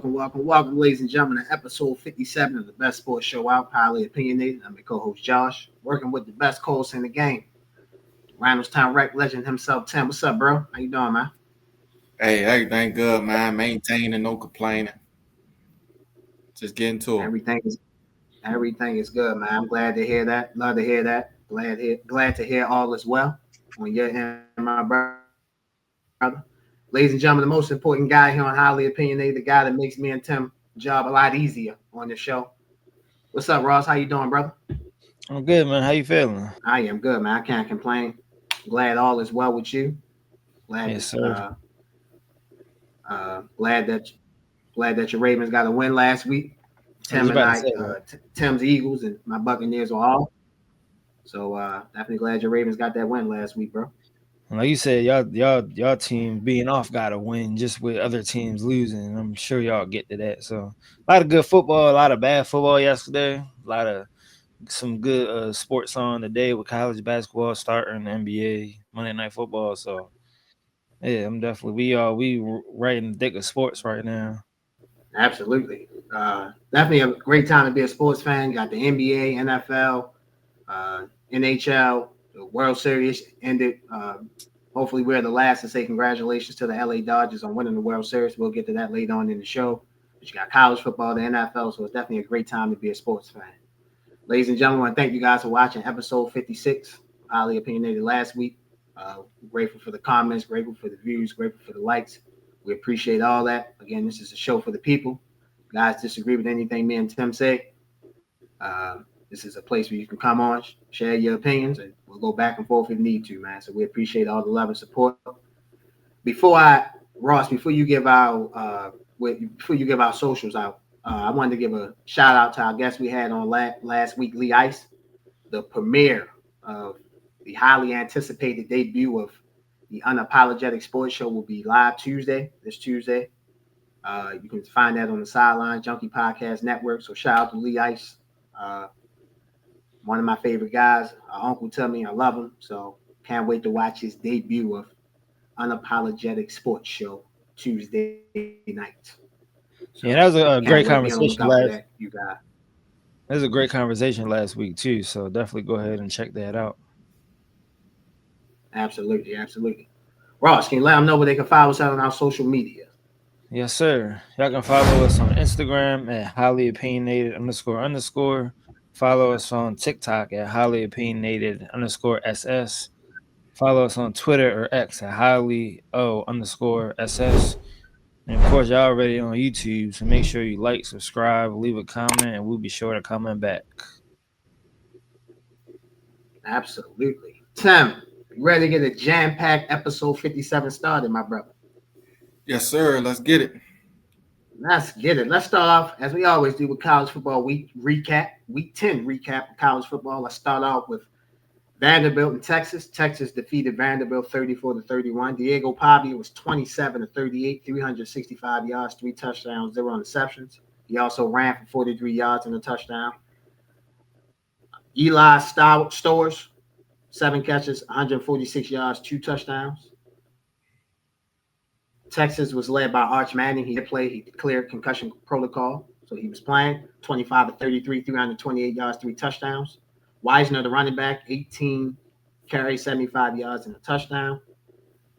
welcome, ladies and gentlemen, to episode 57 of the best sports show out, Highly Opinionated. I'm your co-host Josh, working with the best co-host in the game, Randallstown Rec legend himself, Tim. What's up, bro? How you doing, man? Hey, everything good, man. Maintaining, no complaining. Just getting to it. Everything is good, man. I'm glad to hear that. Love to hear that. Glad to hear all is well on your end, my brother. Ladies and gentlemen, the most important guy here on Highly Opinionated, the guy that makes me and Tim job a lot easier on the show. What's up, Ross? How you doing, brother? I'm good, man. How you feeling? I am good, man. I can't complain. Glad all is well with you. Glad Yes, that sir. glad that your Ravens got a win last week. I was Tim and about to I, say that. Tim's Eagles and my Buccaneers were off. So definitely glad your Ravens got that win last week, bro. Like you said, y'all team being off got to win just with other teams losing. I'm sure y'all get to that. So a lot of good football, a lot of bad football yesterday. A lot of some good sports on today with college basketball starting, NBA, Monday Night Football. So yeah, I'm definitely we right in the thick of sports right now. Absolutely. Definitely a great time to be a sports fan. Got the NBA, NFL, NHL, the World Series ended. Hopefully, we're the last to say congratulations to the LA Dodgers on winning the World Series. We'll get to that later on in the show. But you got college football, the NFL, so it's definitely a great time to be a sports fan. Ladies and gentlemen, I want to thank you guys for watching episode 56, Highly Opinionated last week. Grateful for the comments, grateful for the views, grateful for the likes. We appreciate all that. Again, this is a show for the people. If you guys disagree with anything me and Tim say, this is a place where you can come on, share your opinions, and we'll go back and forth if need to, man. So we appreciate all the love and support. Before you give our socials out, I wanted to give a shout out to our guest we had on last week, Lee Ice, the premiere of the highly anticipated debut of the Unapologetic Sports Show will be live this Tuesday. You can find that on the Sideline Junkie Podcast Network. So shout out to Lee Ice, one of my favorite guys. Our uncle tell me I love him. So can't wait to watch his debut of Unapologetic Sports Show Tuesday night. So Yeah, that was a can't great wait. Be on the lookout conversation for last. that, you guys. That was a great conversation last week too. So definitely go ahead and check that out. Absolutely. Ross, can you let them know where they can follow us out on our social media? Yes, sir. Y'all can follow us on Instagram at highly opinionated __. Follow us on TikTok at highly opinionated _SS. Follow us on Twitter or X at highly _SS. And of course, y'all already on YouTube, so make sure you like, subscribe, leave a comment, and we'll be sure to comment back. Absolutely. Tim, you ready to get a jam-packed episode 57 started, my brother? Yes, sir. Let's get it. Let's get it. Let's start off, as we always do, with college football week 10 recap of college football. Let's start off with Vanderbilt in Texas. Texas defeated Vanderbilt 34-31. Diego Pavia was 27-38, 365 yards, 3 touchdowns, 0 interceptions. He also ran for 43 yards and a touchdown. Eli Stowers, 7 catches, 146 yards, 2 touchdowns. Texas was led by Arch Manning. He did play. He declared concussion protocol, so he was playing. 25-33, 328 yards, 3 touchdowns. Wisner, the running back, 18 carries, 75 yards, and a touchdown.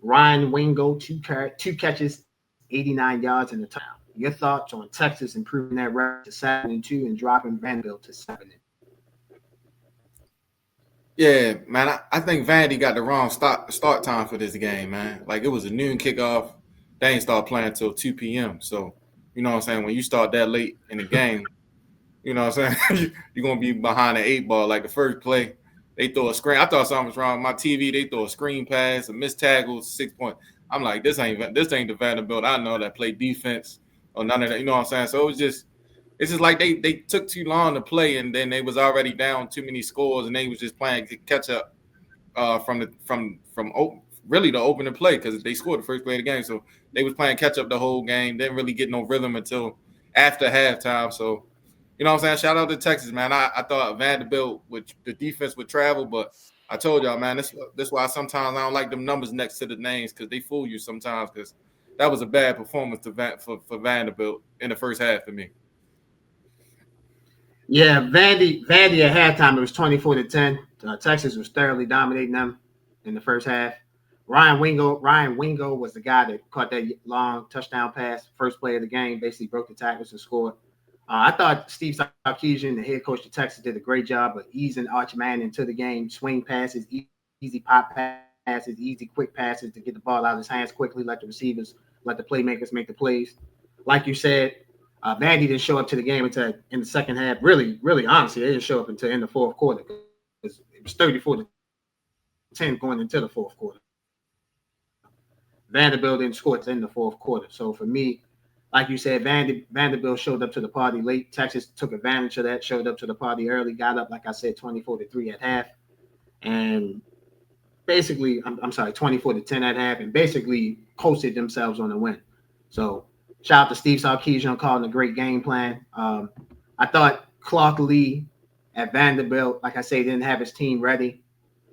Ryan Wingo, 2 catches, 89 yards, and a touchdown. Your thoughts on Texas improving that record to 7-2 and dropping Vanderbilt to 7-2? Yeah, man. I think Vandy got the wrong start time for this game, man. Like it was a noon kickoff. They ain't start playing until 2 p.m. So, you know what I'm saying? When you start that late in the game, you know what I'm saying? You're going to be behind the 8 ball. Like the first play, they throw a screen. I thought something was wrong with my TV. They throw a screen pass, a missed tackle, 6 points. I'm like, this ain't the Vanderbilt I know that play defense or none of that. You know what I'm saying? So it's just like they took too long to play, and then they was already down too many scores, and they was just playing to catch up really the opening play because they scored the first play of the game. So they was playing catch up the whole game. Didn't really get no rhythm until after halftime. So, you know what I'm saying? Shout out to Texas, man. I thought Vanderbilt with the defense would travel, but I told y'all, man, this why sometimes I don't like them numbers next to the names because they fool you sometimes because that was a bad performance for Vanderbilt in the first half for me. Yeah, Vandy at halftime it was 24-10. Texas was thoroughly dominating them in the first half. Ryan Wingo was the guy that caught that long touchdown pass, first play of the game, basically broke the tackles and scored. I thought Steve Sarkisian, the head coach of Texas, did a great job of easing Arch Manning into the game, swing passes, easy pop passes, easy quick passes to get the ball out of his hands quickly, let the receivers, let the playmakers make the plays. Like you said, Vandy didn't show up to the game until in the second half. Really, honestly, they didn't show up until in the fourth quarter because it was 34-10 going into the fourth quarter. Vanderbilt didn't score in the fourth quarter. So for me, like you said, Vanderbilt showed up to the party late. Texas took advantage of that, showed up to the party early, got up, like I said, 24-3 at half. And basically, I'm sorry, 24-10 at half, and basically coasted themselves on the win. So shout out to Steve Sarkisian calling a great game plan. I thought Clark Lee at Vanderbilt, like I say, didn't have his team ready.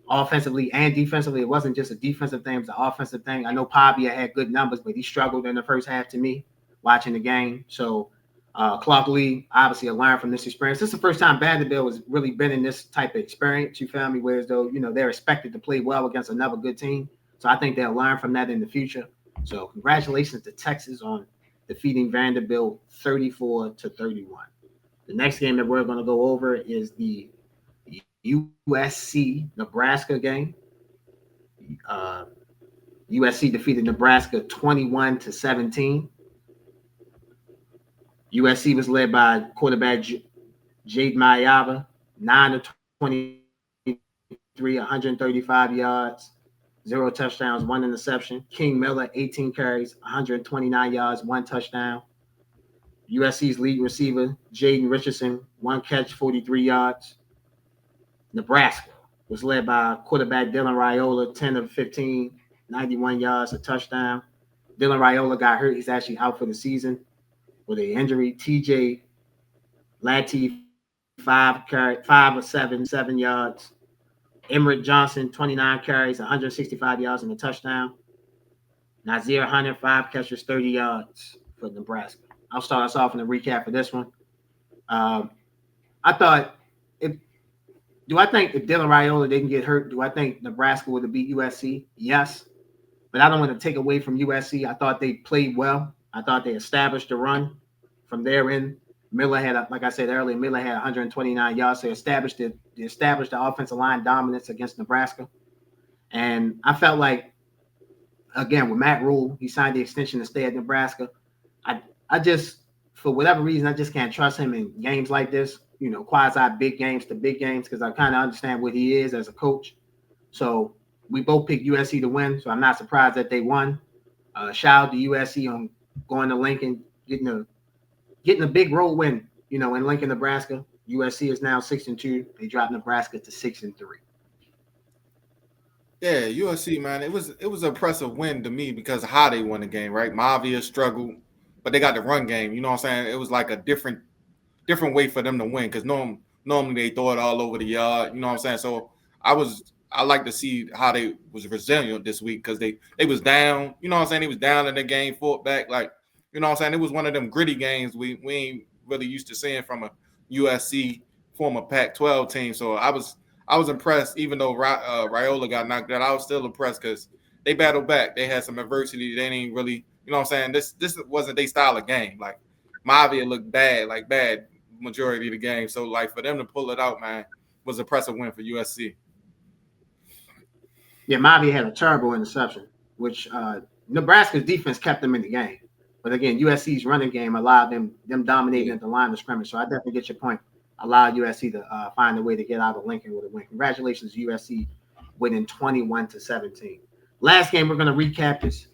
Offensively and defensively, it wasn't just a defensive thing, it was an offensive thing. I know Pavia had good numbers, but he struggled in the first half to me watching the game. So Clark Lee, obviously, learned from this experience. This is the first time Vanderbilt has really been in this type of experience, you feel me, whereas though, they're expected to play well against another good team. So I think they'll learn from that in the future. So congratulations to Texas on defeating Vanderbilt 34-31. The next game that we're going to go over is the USC Nebraska game. USC defeated Nebraska 21-17. USC was led by quarterback Jade Mayava, 9 of 23, 135 yards, 0 touchdowns, 1 interception. King Miller, 18 carries, 129 yards, 1 touchdown. USC's lead receiver, Jaden Richardson, 1 catch, 43 yards. Nebraska was led by quarterback Dylan Raiola, 10 of 15, 91 yards, a touchdown. Dylan Raiola got hurt. He's actually out for the season with an injury. TJ Latif, 5 of 7 yards. Emmerich Johnson, 29 carries, 165 yards, and a touchdown. Nazir Hunter, 5 catches, 30 yards for Nebraska. I'll start us off in the recap for this one. I thought do I think if Dylan Raiola didn't get hurt, do I think Nebraska would have beat USC? Yes. But I don't want to take away from USC. I thought they played well. I thought they established the run. From there in, Miller had, like I said earlier, 129 yards. So they established the offensive line dominance against Nebraska. And I felt like, again, with Matt Rule, he signed the extension to stay at Nebraska. I just, for whatever reason, I just can't trust him in games like this. Quasi big games to big games, because I kind of understand what he is as a coach. So we both picked USC to win, so I'm not surprised that they won. Shout out to USC on going to Lincoln, getting a big road win, in Lincoln, Nebraska. USC is now 6-2. They dropped Nebraska to 6-3. Yeah, USC, man, it was an impressive win to me because of how they won the game, right? Mavia struggled, but they got the run game. You know what I'm saying? It was like a different way for them to win, because normally they throw it all over the yard. You know what I'm saying? So I like to see how they was resilient this week, because they was down. You know what I'm saying? They was down in the game, fought back. Like, you know what I'm saying? It was one of them gritty games we ain't really used to seeing from a USC former Pac-12 team. So I was impressed, even though Raiola got knocked out. I was still impressed because they battled back. They had some adversity. They didn't really, you know what I'm saying? This wasn't their style of game. Like, Mavia looked bad majority of the game. So, like, for them to pull it out, man, was an impressive win for USC. Yeah, Mavia had a terrible interception, which Nebraska's defense kept them in the game. But again, USC's running game allowed them dominating at the line of scrimmage. So I definitely get your point. Allowed USC to find a way to get out of Lincoln with a win. Congratulations, USC, winning 21-17. Last game we're going to recap is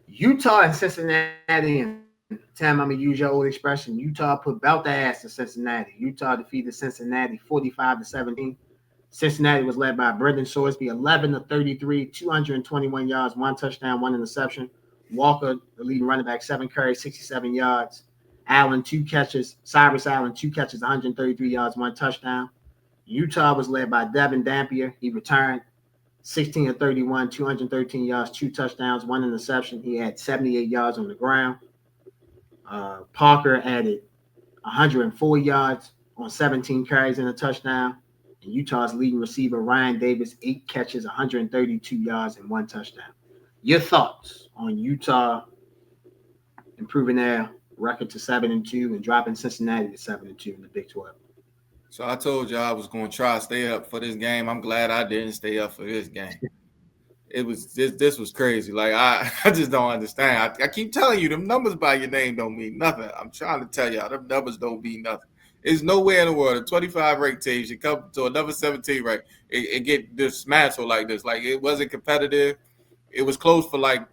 Utah and Cincinnati. And Tim, I'm going to use your old expression. Utah put belt their ass to Cincinnati. Utah defeated Cincinnati 45-17. Cincinnati was led by Brendan Sorsby, 11 of 33, 221 yards, 1 touchdown, 1 interception. Walker, the leading running back, 7 carries, 67 yards. Allen, 2 catches. Cyrus Allen, 2 catches, 133 yards, 1 touchdown. Utah was led by Devin Dampier. He returned 16 of 31, 213 yards, 2 touchdowns, 1 interception. He had 78 yards on the ground. Parker added 104 yards on 17 carries and a touchdown. And Utah's leading receiver, Ryan Davis, 8 catches, 132 yards, and 1 touchdown. Your thoughts on Utah improving their record to 7-2 and dropping Cincinnati to 7-2 in the Big 12? So I told you I was going to try to stay up for this game. I'm glad I didn't stay up for this game. It was this was crazy. Like I just don't understand. I keep telling you, them numbers by your name don't mean nothing. I'm trying to tell y'all, them numbers don't mean nothing. There's nowhere in the world a 25 ranked team should come to another 17 ranked and get dismantled like this. Like it wasn't competitive. It was close for like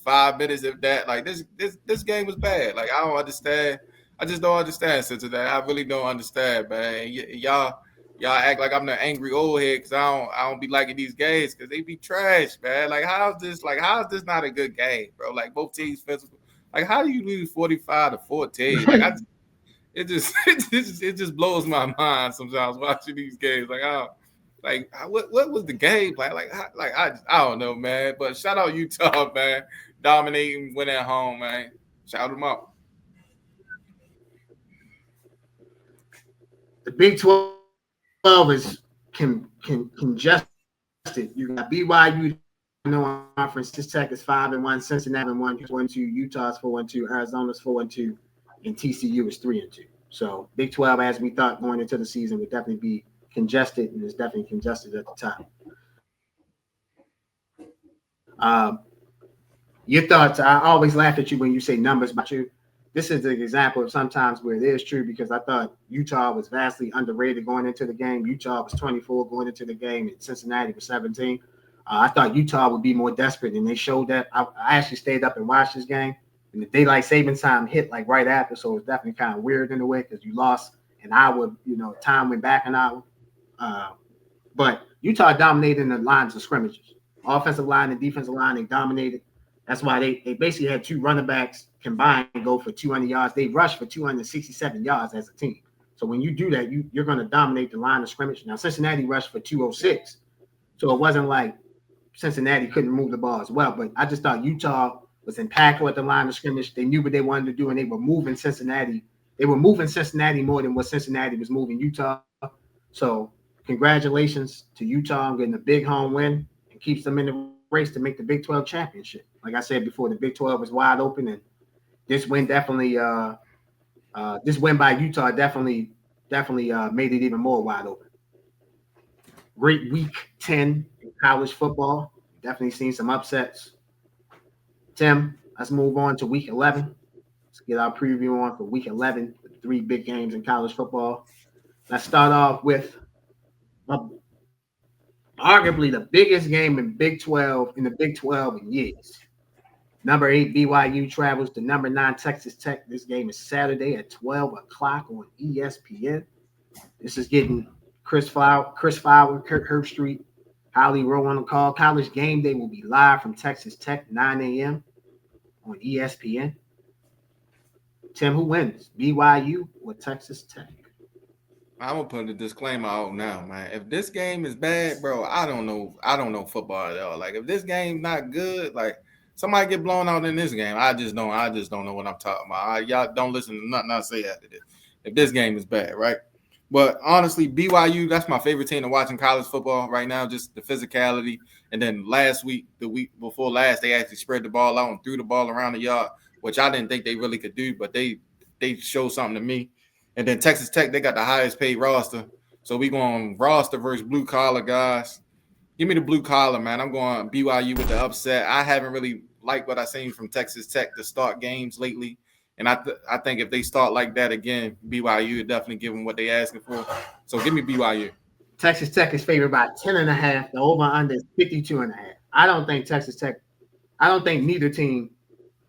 5 minutes, if that. Like this game was bad. Like I don't understand. I just don't understand Cincinnati. I really don't understand, man. Y'all act like I'm the angry old head because I don't be liking these games because they be trash, man. Like how's this not a good game, bro? Like both teams physical. Like how do you lose 45-14? Like it just blows my mind sometimes watching these games. Like what was the game plan? I don't know, man. But shout out Utah, man, dominating, win at home, man. Shout them out. The Big 12 is congested. You got BYU, conference. Tech is 5-1, Cincinnati 1-2, Utah's 4-2, Arizona's 4-2, and TCU is 3-2. So Big 12, as we thought going into the season, would definitely be congested, and it's definitely congested at the top. Your thoughts? I always laugh at you when you say numbers about you. This is an example of sometimes where it is true because I thought Utah was vastly underrated going into the game. Utah was 24 going into the game, and Cincinnati was 17. I thought Utah would be more desperate, and they showed that. I actually stayed up and watched this game, and the daylight saving time hit like right after, so it was definitely kind of weird in a way because you lost an hour. Time went back an hour. But Utah dominated in the lines of scrimmages, offensive line and defensive line. They dominated. That's why they basically had 2 running backs combined go for 200 yards. They rushed for 267 yards as a team. So when you do that, you're going to dominate the line of scrimmage. Now, Cincinnati rushed for 206. So it wasn't like Cincinnati couldn't move the ball as well. But I just thought Utah was impactful at the line of scrimmage. They knew what they wanted to do, and they were moving Cincinnati. They were moving Cincinnati more than what Cincinnati was moving Utah. So congratulations to Utah on getting a big home win and keeps them in the race to make the Big 12 championship. Like I said before, the Big 12 is wide open, and this win definitely this win by Utah definitely made it even more wide open. Great week 10 in college football. Definitely seen some upsets. Tim, let's move on to week 11. Let's get our preview on for week 11 with 3 big games in college football. Let's start off with arguably the biggest game in the Big 12 in years. Number 8 BYU travels to number 9 Texas Tech. This game is Saturday at 12 o'clock on ESPN. This is getting Chris Fowler, Kurt Herbstreit, Holly Rowe on the call. College Game Day will be live from Texas Tech, 9 a.m. on ESPN. Tim, who wins, BYU or Texas Tech? I'm gonna put a disclaimer out now, man. If this game is bad, bro, I don't know football at all. Like if this game's not good, like somebody get blown out in this game, I just don't know what I'm talking about. Y'all don't listen to nothing I say after this. If this game is bad, right? But honestly, BYU, that's my favorite team to watch in college football right now, just the physicality. And then the week before last, they actually spread the ball out and threw the ball around the yard, which I didn't think they really could do, but they showed something to me. And then Texas Tech, they got the highest paid roster. So we going roster versus blue collar guys. Give me the blue collar, man. I'm going BYU with the upset. I haven't really liked what I've seen from Texas Tech to start games lately. And I think if they start like that again, BYU would definitely give them what they're asking for. So give me BYU. Texas Tech is favored by 10.5. The over-under is 52.5. I don't think neither team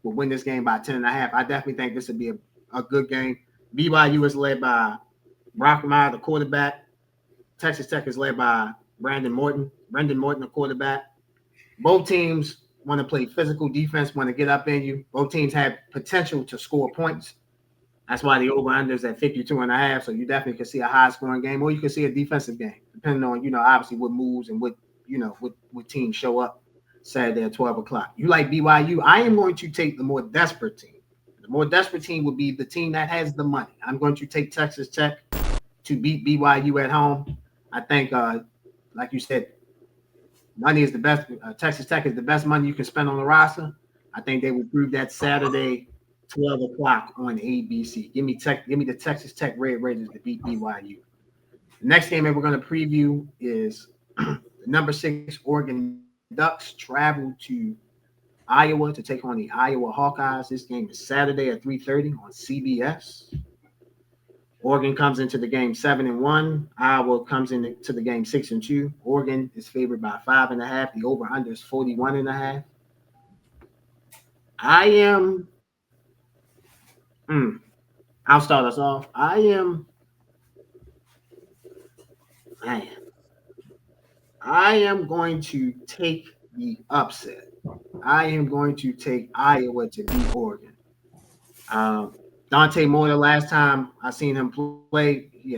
will win this game by 10.5. I definitely think this would be a good game. BYU is led by Brock Meyer, the quarterback. Texas Tech is led by Brendan Morton, the quarterback. Both teams want to play physical defense, want to get up in you. Both teams have potential to score points. That's why the over-under is at 52.5. So you definitely can see a high-scoring game, or you can see a defensive game, depending on, obviously what moves and what what teams show up Saturday at 12 o'clock. You like BYU? I am going to take the more desperate team. The more desperate team would be the team that has the money. I'm going to take Texas Tech to beat BYU at home. I think, like you said, money is the best. Texas Tech is the best money you can spend on the roster. I think they will prove that Saturday, 12 o'clock on ABC. Give me the Texas Tech Red Raiders to beat BYU. The next game that we're going to preview is the number 6 Oregon Ducks travel to Iowa to take on the Iowa Hawkeyes. This game is Saturday at 3:30 on CBS. Oregon comes into the game 7-1. Iowa comes into the game 6-2. Oregon is favored by 5.5. The over/under is 41.5. I am. I'll start us off. I am going to take the upset. I am going to take Iowa to beat Oregon. Dante Moore, the last time I seen him play, he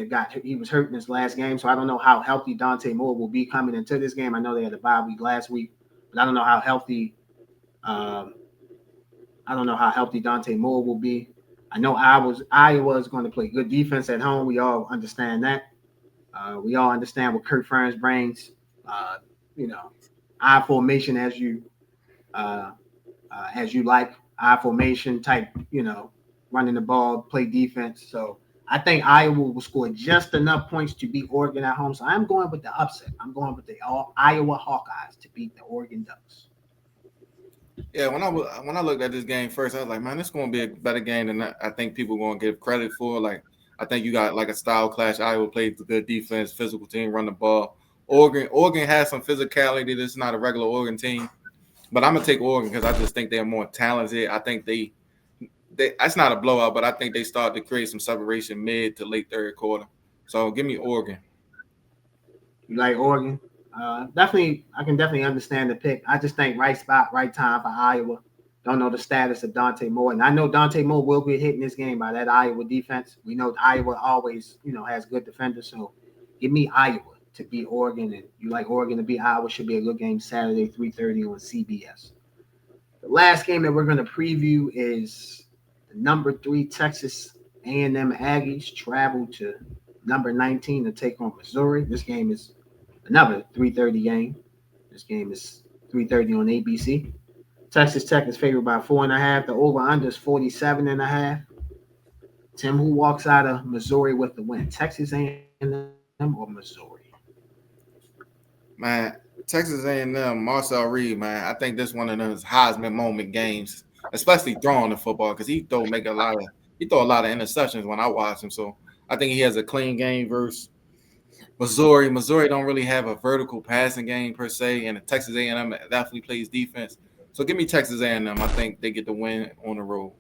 was hurt in his last game, so I don't know how healthy Dante Moore will be coming into this game. I know they had a bye week last week, but I don't know how healthy. I don't know how healthy Dante Moore will be. I know Iowa is going to play good defense at home. We all understand that. We all understand what Kirk Ferentz brings. I formation as you like, I formation type. Running the ball, play defense. So I think Iowa will score just enough points to beat Oregon at home. So I'm going with the upset. I'm going with the Iowa Hawkeyes to beat the Oregon Ducks. Yeah, when I looked at this game first, I was like, man, this is going to be a better game than I think people are going to give credit for. Like, I think you got like a style clash. Iowa played the good defense, physical team, run the ball. Oregon has some physicality. This is not a regular Oregon team. But I'm going to take Oregon because I just think they're more talented. I think it's not a blowout, but I think they start to create some separation mid to late third quarter. So give me Oregon. You like Oregon? Definitely, I can definitely understand the pick. I just think right spot, right time for Iowa. Don't know the status of Dante Moore, and I know Dante Moore will get hit in this game by that Iowa defense. We know Iowa always, has good defenders. So give me Iowa to beat Oregon, and you like Oregon to beat Iowa. Should be a good game Saturday, 3:30 on CBS. The last game that we're going to preview is the number 3 Texas A&M Aggies travel to number 19 to take on Missouri. This game is another 3:30 game. This game is 3:30 on ABC. Texas Tech is favored by 4.5. The over/under is 47.5. Tim, who walks out of Missouri with the win? Texas A&M or Missouri? Man, Texas A&M, Marcel Reed, man, I think this is one of those Heisman moment games, especially throwing the football because he throw a lot of interceptions when I watch him. So I think he has a clean game versus Missouri. Missouri don't really have a vertical passing game per se, and Texas A&M definitely plays defense. So give me Texas A&M. I think they get the win on the road.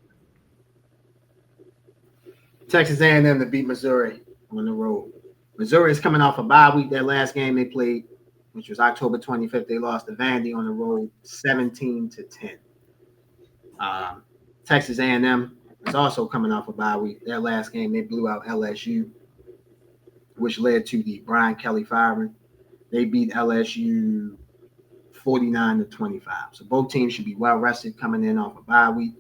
Texas A&M to beat Missouri on the road. Missouri is coming off a bye week. That last game they played, which was October 25th, they lost to Vandy on the road 17-10. Texas A&M is also coming off a bye week. That last game they blew out LSU, which led to the Brian Kelly firing. They beat LSU 49-25. So both teams should be well rested coming in off a bye week.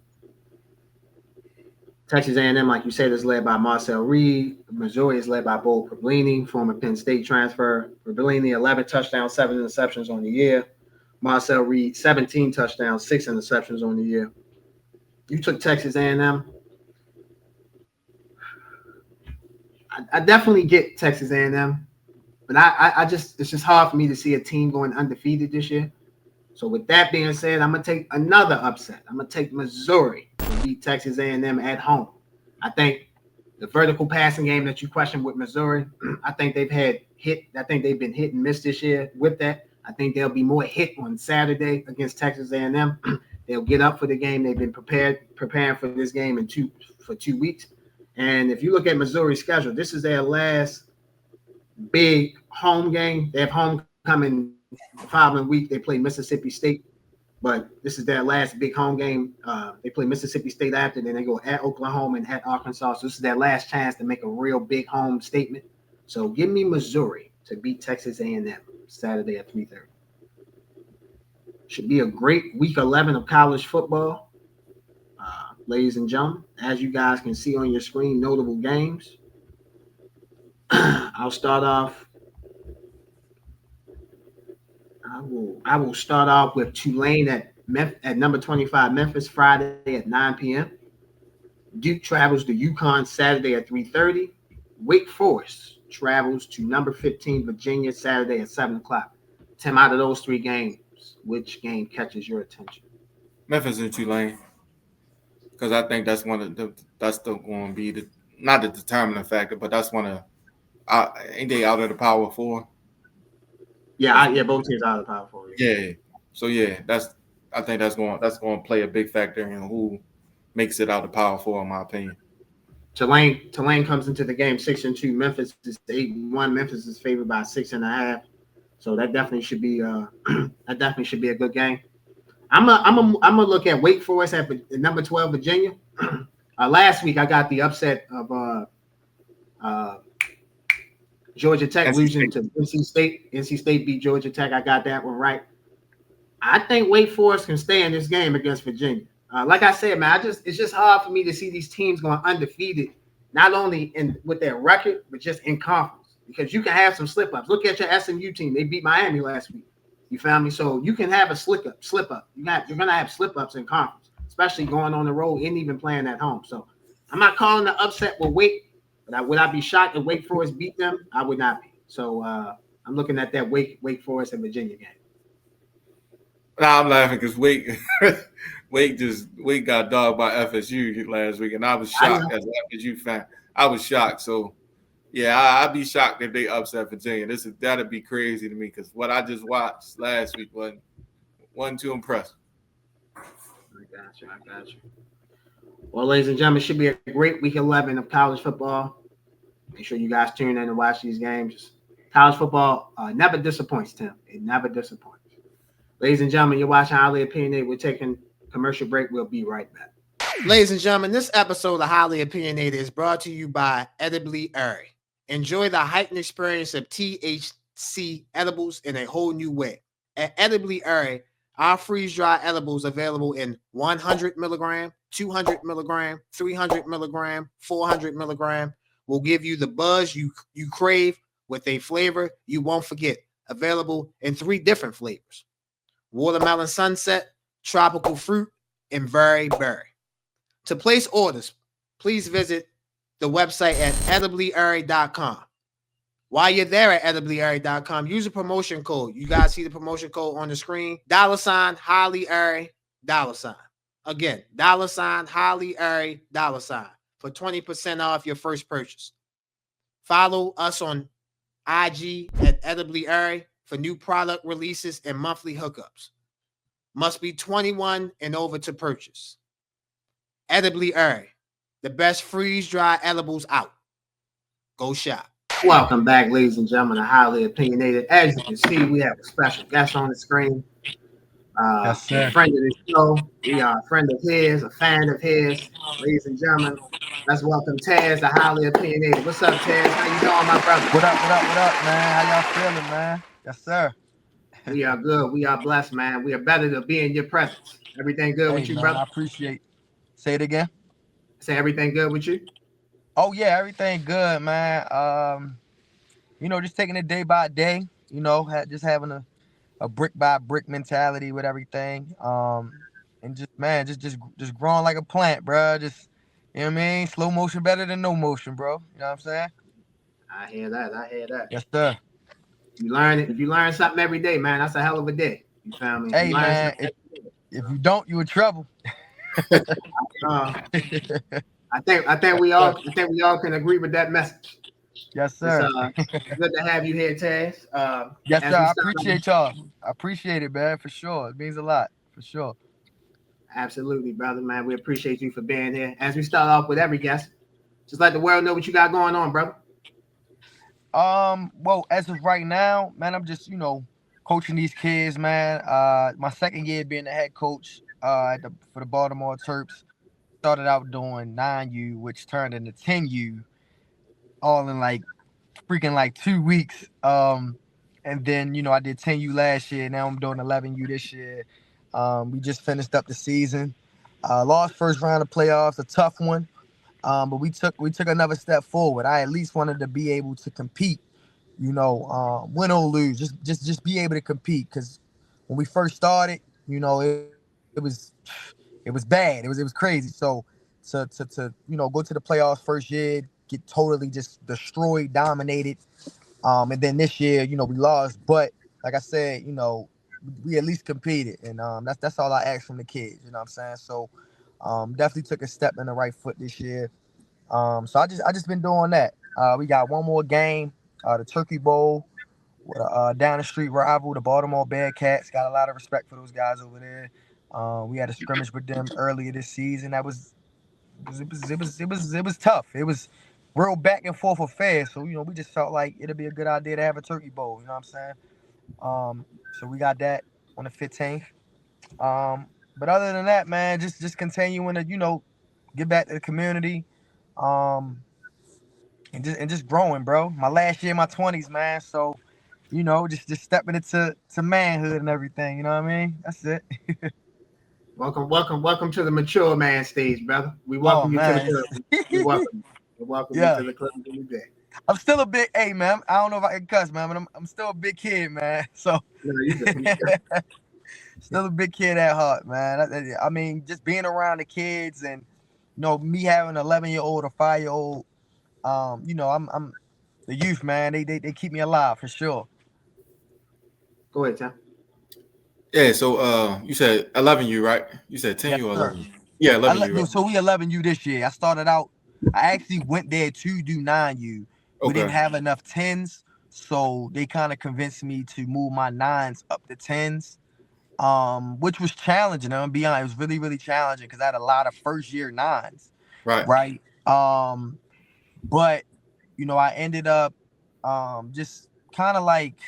Texas A&M, like you said, is led by Marcel Reed. Missouri is led by Bo Perblini, former Penn State transfer. Perblini, 11 touchdowns, 7 interceptions on the year. Marcel Reed, 17 touchdowns, 6 interceptions on the year. You took Texas A&M. I definitely get Texas A&M, but it's just hard for me to see a team going undefeated this year. So with that being said, I'm gonna take another upset. I'm gonna take Missouri to beat Texas A&M at home. I think the vertical passing game that you questioned with Missouri, I think they've been hit and miss this year with that. I think there'll be more hit on Saturday against Texas A&M. They'll get up for the game. They've been preparing for this game for 2 weeks. And if you look at Missouri's schedule, this is their last big home game. They have homecoming the following week. They play Mississippi State, but this is their last big home game. They play Mississippi State after, then they go at Oklahoma and at Arkansas. So this is their last chance to make a real big home statement. So give me Missouri to beat Texas A&M Saturday at 3:30. Should be a great week 11 of college football. Ladies and gentlemen, as you guys can see on your screen, notable games. I'll start off. I will start off with Tulane at number 25 Memphis Friday at 9 p.m. Duke travels to UConn Saturday at 3:30. Wake Forest travels to number 15 Virginia Saturday at 7 o'clock. Tim, out of those three games, which game catches your attention? Memphis and Tulane, because I think that's one of that's still going to be the not the determining factor, but that's one of ain't they out of the Power Four? Yeah, both teams out of the Power Four. Yeah. So yeah, I think that's going to play a big factor in who makes it out of the Power Four, in my opinion. Tulane comes into the game 6-2. Memphis is 8-1. Memphis is favored by 6.5. So that definitely should be a good game. I'm gonna look at Wake Forest at number 12 Virginia. Last week I got the upset of Georgia Tech losing to NC State. NC State beat Georgia Tech. I got that one right. I think Wake Forest can stay in this game against Virginia. Like I said, man, it's just hard for me to see these teams going undefeated, not only with their record, but just in conference. Because you can have some slip ups. Look at your SMU team; they beat Miami last week. You found me, so you can have a slip up. You're gonna have slip ups in conference, especially going on the road and even playing at home. So I'm not calling the upset with Wake, but would I be shocked if Wake Forest beat them? I would not be. So I'm looking at that Wake Forest and Virginia game. Nah, I'm laughing because Wake got dogged by FSU last week, and I was shocked as an FSU fan. I was shocked. So, yeah, I'd be shocked if they upset Virginia. That'd be crazy to me because what I just watched last week wasn't too impressive. I got you. Well, ladies and gentlemen, it should be a great week 11 of college football. Make sure you guys tune in and watch these games. College football never disappoints, Tim. It never disappoints. Ladies and gentlemen, you're watching Highly Opinionated. We're taking a commercial break. We'll be right back. Ladies and gentlemen, this episode of Highly Opinionated is brought to you by Edibly Airy. Enjoy the heightened experience of THC edibles in a whole new way. At Edibly Airy, our freeze-dry edibles available in 100 milligram, 200 milligram, 300 milligram, 400 milligram will give you the buzz you crave with a flavor you won't forget. Available in 3 different flavors: watermelon sunset, tropical fruit, and berry. To place orders, please visit the website at ediblyairy.com. While you're there at ediblyairy.com, use a promotion code. You guys see the promotion code on the screen. $ Highly Airy, $. Again, $ Highly Airy, $ for 20% off your first purchase. Follow us on IG at Edibly Airy for new product releases and monthly hookups. Must be 21 and over to purchase. Edibly Airy, the best freeze-dry edibles out. Go shop. Welcome back, ladies and gentlemen, to Highly Opinionated. As you can see, we have a special guest on the screen. Yes, sir. A friend of the show. We are a friend of his, a fan of his. Ladies and gentlemen, let's welcome Taz to Highly Opinionated. What's up, Taz? How you doing, my brother? What up, man? How y'all feeling, man? Yes, sir. We are good. We are blessed, man. We are better to be in your presence. Everything good with you, man, brother? I appreciate. Say it again. Say everything good with you? Oh yeah, everything good, man. Just taking it day by day. Just having a brick by brick mentality with everything. And just growing like a plant, bro. Just, you know what I mean? Slow motion better than no motion, bro. You know what I'm saying? I hear that. Yes, sir. If you learn something every day, man, that's a hell of a day. You feel me? Hey, man, if you don't, you in trouble. I think we all can agree with that message. Yes, sir. It's good to have you here, Taz. Yes, sir. I appreciate y'all. I appreciate it, man, for sure. It means a lot, for sure. Absolutely, brother, man. We appreciate you for being here. As we start off with every guest, just let the world know what you got going on, brother. Well, as of right now, man, I'm just, coaching these kids, man. My second year being the head coach for the Baltimore Terps. Started out doing 9U, which turned into 10U, all in like 2 weeks. And And then, I did 10U last year. Now I'm doing 11U this year. We just finished up the season. Lost first round of playoffs, a tough one. But we took another step forward. I at least wanted to be able to compete, win or lose, just be able to compete. Because when we first started, it was bad. It was crazy. So to go to the playoffs first year, get totally just destroyed, dominated. And then this year, we lost. But like I said, we at least competed, and that's all I ask from the kids. You know what I'm saying? So definitely took a step in the right foot this year. So I just been doing that. We got one more game, the Turkey Bowl, with a down the street rival, the Baltimore Bearcats. Got a lot of respect for those guys over there. We had a scrimmage with them earlier this season. That it was tough. It was real back and forth affair. So we just felt like it'd be a good idea to have a Turkey Bowl. You know what I'm saying? So we got that on the 15th. But other than that, man, just continuing to get back to the community. Um, and just growing, bro. My last year in my 20s, man. So, just stepping into manhood and everything. You know what I mean? That's it. Welcome to the mature man stage, brother. We Oh welcome you to the man, club. We welcome you. We welcome you yeah. to the club every day. I'm still a big, hey man. I don't know if I can cuss, man, but I'm still a big kid, man. So No, you good. You good. still a big kid at heart, man. I mean, just being around the kids and me having an 11-year-old or 5-year-old. I'm the youth, man. They keep me alive for sure. Go ahead, Tim. Yeah, so you said 11U, right? You said Yes, 10U or sir. 11U? Yeah, 11U, right? So we 11U this year. I started out. I actually went there to do 9U. We didn't Okay. have enough tens, so they kind of convinced me to move my nines up to tens. Which was challenging. I'm gonna be honest, it was really, really challenging because I had a lot of first year nines, Right. right? But I ended up just kind of like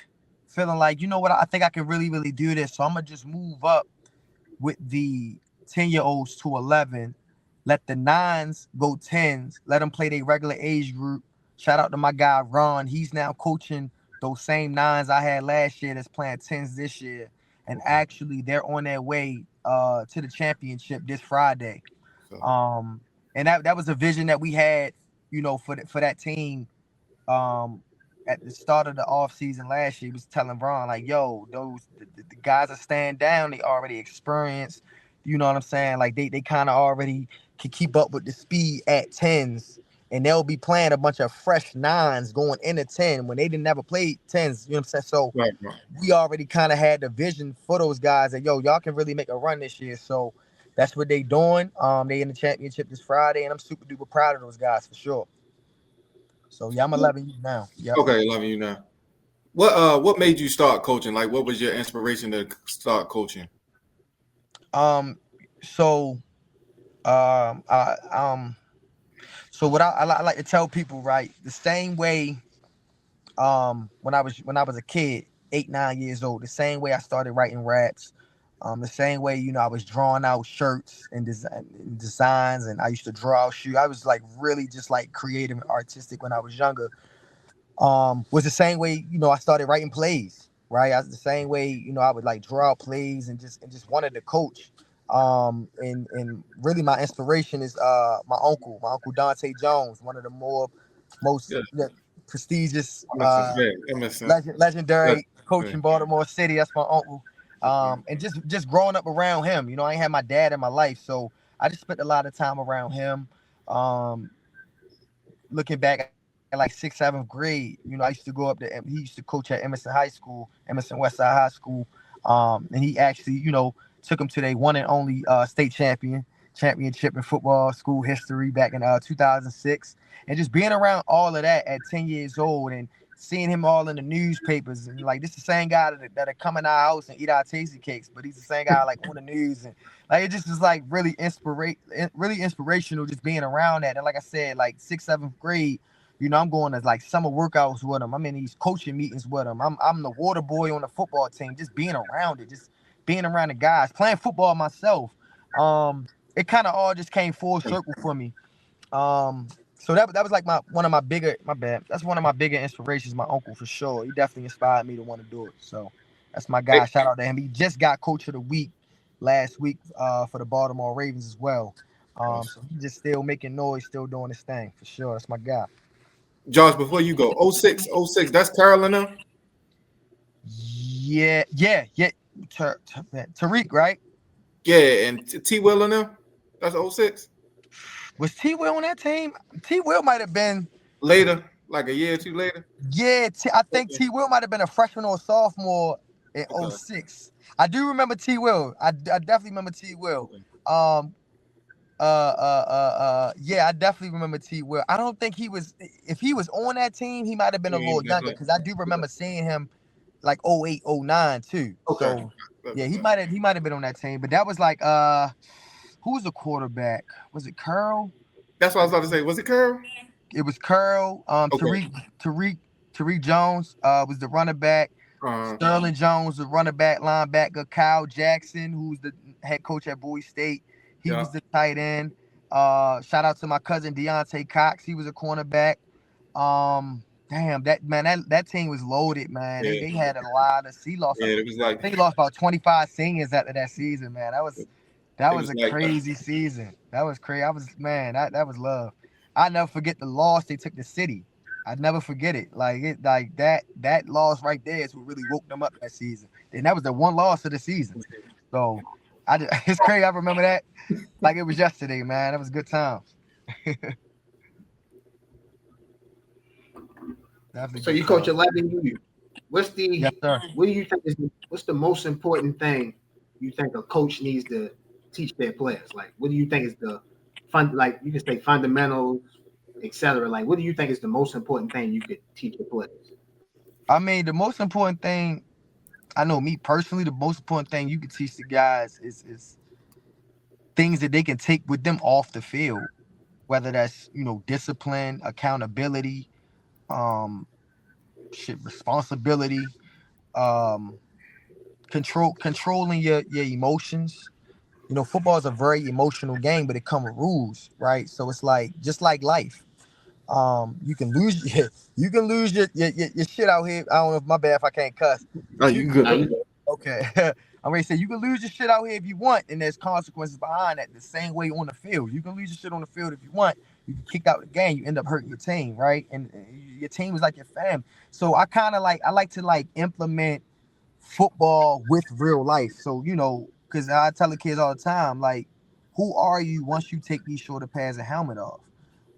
feeling like, what, I think I can really, really do this. So I'm gonna just move up with the 10-year-olds to 11, let the nines go tens, let them play their regular age group. Shout out to my guy Ron. He's now coaching those same nines I had last year that's playing tens this year. And Okay. actually they're on their way to the championship this Friday. So, Um and that was a vision that we had, for that team. um at the start of the off season last year, he was telling Ron like, "Yo, the guys that stand down, they already experienced. You know what I'm saying? Like they kind of already can keep up with the speed at tens, and they'll be playing a bunch of fresh nines going into 10 when they didn't never play tens. You know what I'm saying? So right, right. we already kind of had the vision for those guys that y'all can really make a run this year. So that's what they doing. They in the championship this Friday, and I'm super duper proud of those guys for sure. So yeah, I'm 11 now. Yep. Okay, 11U now. What made you start coaching? Like, what was your inspiration to start coaching? Um, so um, I so what I like to tell people, right? The same way when I was a kid, 8 9 years old, the same way I started writing raps, the same way I was drawing out shirts and designs, and I used to draw out shoes. I was like really just like creative and artistic when I was younger. Was the same way I started writing plays, right? I was the same way I would like draw out plays and just wanted to coach. And really my inspiration is my uncle Dante Jones, one of the most Yeah, prestigious that makes sense. Yeah, that makes sense. Yeah, legendary coach yeah. in Baltimore City. That's my uncle. Okay. And just growing up around him, I ain't had my dad in my life, so I just spent a lot of time around him. Um, Looking back at like 6th, 7th grade, I used to go up there. He used to coach at Emerson High School, Emerson Westside High School. And he actually, took him to their one and only state championship in football school history back in 2006. And just being around all of that at 10 years old and seeing him all in the newspapers, and like this is the same guy that come in our house and eat our tasty cakes, but he's the same guy like on the news, and like it just is like really inspirational just being around that. And like I said, like 6th, 7th grade, I'm going to like summer workouts with him. I'm in these coaching meetings with him. I'm the water boy on the football team, just being around it, just being around the guys, playing football myself. It kind of all just came full circle for me. Um, So that was like one of my bigger, my bad. That's one of my bigger inspirations, my uncle for sure. He definitely inspired me to want to do it. So that's my guy. Hey, Shout out to him. He just got coach of the week last week for the Baltimore Ravens as well. So he's just still making noise, still doing his thing for sure. That's my guy. Josh, before you go, 06, that's Carolina. Yeah. Tariq, right? Yeah, and T. Will in them. That's 06. Was T Will on that team? T Will might have been. Later, like a year or two later. Yeah, I think Okay. T Will might have been a freshman or a sophomore in Okay. '06. I do remember T Will. I definitely remember T Will. Okay. Yeah, I definitely remember T Will. I don't think he was. If he was on that team, he might have been a You little ain't been younger playing. because I do remember seeing him like '08, '09 too. Okay. So yeah, he might have been on that team. But that was like who was the quarterback? Was it Curl? That's what I was about to say. Was it Curl? It was Curl. Okay. Tariq Jones was the running back. Uh, Sterling Jones, the running back, linebacker. Kyle Jackson, who's the head coach at Bowie State, he yeah. was the tight end. Shout out to my cousin Deontay Cox. He was a cornerback. Damn, that team was loaded, man. Yeah. They had a lot of. Yeah. It was like They lost about 25 seniors after that season, man. That it was was a like crazy season. That was crazy. That was love. I never forget the loss they took the city. I'd never forget it. Like that loss right there is what really woke them up that season. And that was the one loss of the season. So it's crazy. I remember that like it was yesterday, man. That was good times. Definitely So good you coach times. 11U. What's Yes, the sir. what do you think is what's the most important thing you think a coach needs to teach their players? Like, what do you think is the fun? Like, you can say fundamentals, etc. Like, what do you think is the most important thing you could teach your players? I mean, the most important thing I know me personally, the most important thing you can teach the guys is things that they can take with them off the field, whether that's discipline, accountability, um, responsibility, um, controlling your emotions. Football is a very emotional game, but it comes with rules, right? So it's like just like life. You can lose you can lose your shit out here. I don't know if my bad if I can't cuss. oh, You you good. okay? I'm gonna say you can lose your shit out here if you want, and there's consequences behind that. The same way on the field, you can lose your shit on the field if you want. You can kick out the game, you end up hurting your team, right? And your team is like your family. So I like to like implement football with real life. So, because I tell the kids all the time, like, who are you once you take these shoulder pads and helmet off?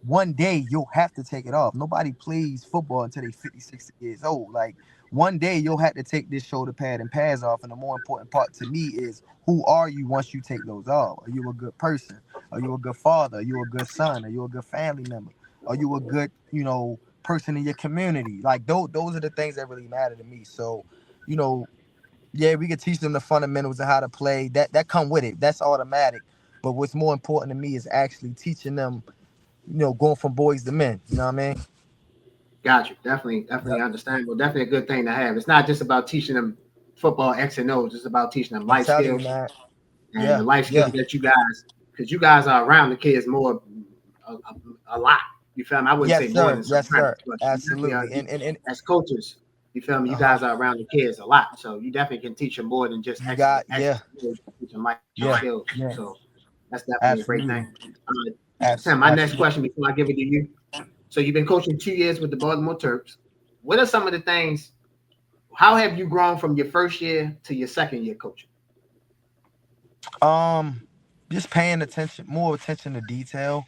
One day you'll have to take it off. Nobody plays football until they 50, 60 years old. Like, one day you'll have to take this shoulder pad and pads off. And the more important part to me is who are you once you take those off? Are you a good person? Are you a good father? Are you a good son? Are you a good family member? Are you a good, person in your community? Like, those are the things that really matter to me. So, you know, yeah, we could teach them the fundamentals of how to play. That come with it. That's automatic. But what's more important to me is actually teaching them, going from boys to men. You know what I mean? Got you. Definitely Yep. understandable. Definitely a good thing to have. It's not just about teaching them football X and O's. It's about teaching them I'm life telling you, skills man. and Yeah, the life yeah. skills that you guys, because you guys are around the kids more, a lot. You feel me? I wouldn't say Yes, more sir. than Yes, sometimes, sir. but you definitely are, Absolutely. And as coaches, you feel me? You uh-huh. guys are around the kids a lot, so you definitely can teach them more than just You X, got X yeah, and O's. Teach them life yeah, skills. yeah. So that's definitely a great thing. Absolutely. Tim, my next Absolutely. question before I give it to you. So you've been coaching 2 years with the Baltimore Terps. What are some of the things? How have you grown from your first year to your second year coaching? Um, just paying more attention to detail.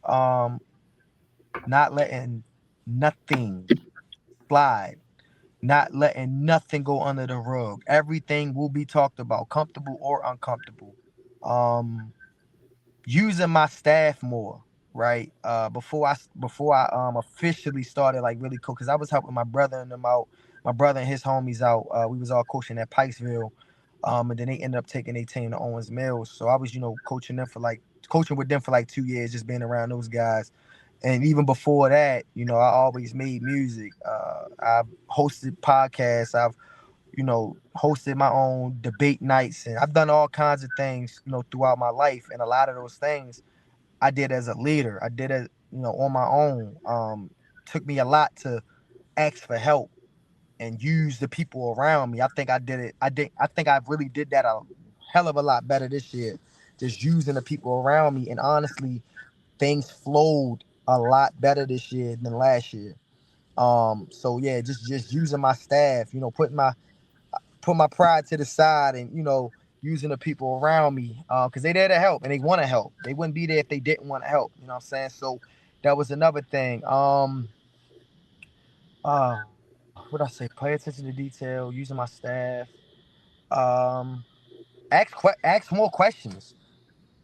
Um, not letting nothing slide. Not letting nothing go under the rug. Everything will be talked about, comfortable or uncomfortable. Um, Using my staff more, right? Before I officially started like really cool, because I was helping my brother and them out, my brother and his homies out. We was all coaching at Pikesville, and then they ended up taking their team to Owens Mills. So I was, coaching with them for like 2 years, just being around those guys. And even before that, I always made music. I've hosted podcasts. I've hosted my own debate nights, and I've done all kinds of things, throughout my life. And a lot of those things I did as a leader. I did it on my own. Took me a lot to ask for help and use the people around me. I think I did it. I think I really did that a hell of a lot better this year. Just using the people around me, and honestly, things flowed a lot better this year than last year. So yeah, just using my staff, put my pride to the side, and using the people around me, because they there to help and they want to help. They wouldn't be there if they didn't want to help. You know what I'm saying? So that was another thing. What I say? Pay attention to detail. Using my staff. Um, ask more questions.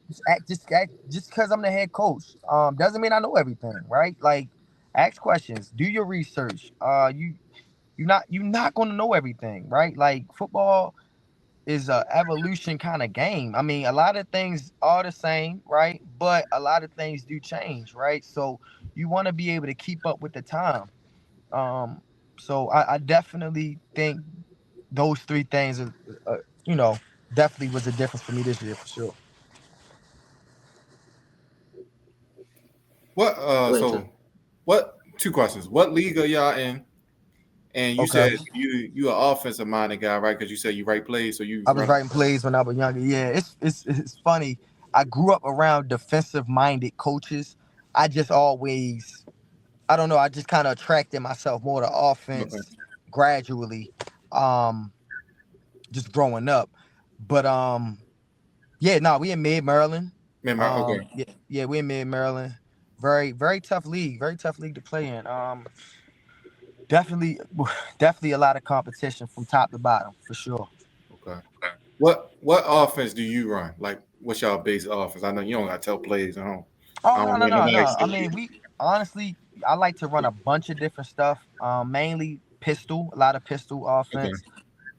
Just because I'm the head coach, doesn't mean I know everything, right? Like, ask questions, do your research. You're not gonna know everything, right? Like, football is a evolution kind of game. I mean, a lot of things are the same, right? But a lot of things do change, right? So you want to be able to keep up with the time. Um, so I definitely think those three things are, uh, you know, definitely was a difference for me this year for sure. What Go ahead, Tom. so what two questions. What league are y'all in? And you Okay. said you an offensive minded guy, right? Because you said you write plays, so you I was run. writing plays when I was younger. Yeah, it's funny. I grew up around defensive minded coaches. I just always, I don't know, I just kind of attracted myself more to Okay. offense gradually, um, just growing up. But yeah, no, we in mid Maryland. Remember, okay. Yeah, we in mid Maryland. Very, very tough league. Very tough league to play in. Definitely, definitely a lot of competition from top to bottom for sure. Okay. What offense do you run? Like, what's y'all base offense? I know you don't got to tell plays. Oh, I no, don't no, let no, nobody no. I see mean, you. we honestly, I like to run a bunch of different stuff. Mainly pistol, a lot of pistol Okay. offense.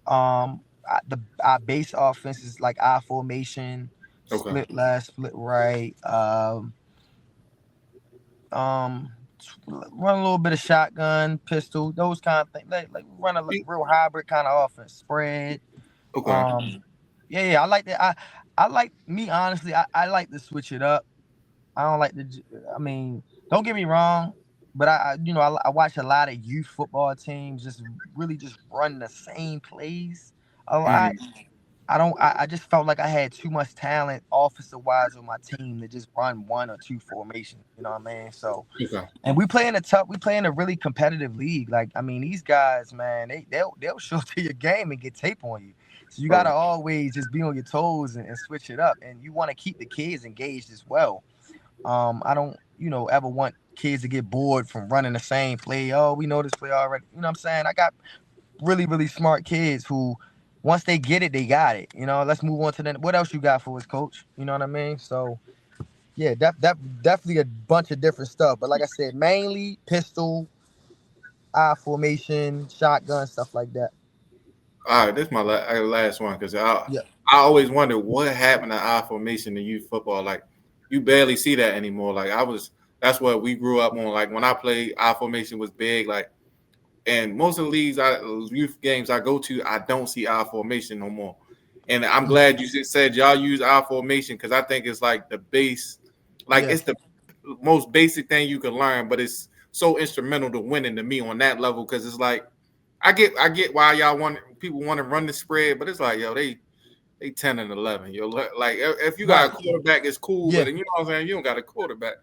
Our base offense is like I formation, Okay. split left, split right. Um, run a little bit of shotgun, pistol, those kind of things. Like run a real hybrid kind of offense. Spread. Okay. Um, yeah. I like that. I like me honestly. I like to switch it up. I don't like the. I mean, don't get me wrong, but I watch a lot of youth football teams just really just run the same plays a lot. Mm-hmm. I don't. I just felt like I had too much talent, offensive wise, on my team to just run one or two formations. You know what I mean? So, Okay. and we play in a tough. We play in a really competitive league. Like, I mean, these guys, man, they'll show to your game and get tape on you. So you Right. gotta always just be on your toes and switch it up, and you want to keep the kids engaged as well. I don't, ever want kids to get bored from running the same play. Oh, we know this play already. You know what I'm saying? I got really, really smart kids who, once they get it, they got it. Let's move on to the. What else you got for us, coach? You know what I mean? So yeah, that definitely a bunch of different stuff. But like I said, mainly pistol, I formation, shotgun, stuff like that. All right. This is my last one because Yeah, I always wonder what happened to I formation in youth football. Like, you barely see that anymore. Like, that's what we grew up on. Like, when I played, I formation was big. Like, and most of the leagues, youth games I go to, I don't see I formation no more. And I'm glad you just said y'all use I formation because I think it's like the base, like yeah, it's the most basic thing you can learn, but it's so instrumental to winning to me on that level because it's like I get why y'all want people want to run the spread, but it's like yo they 10 and 11. Yo, like if you got a right, quarterback, it's cool, but yeah, you know what I'm saying. You don't got a quarterback.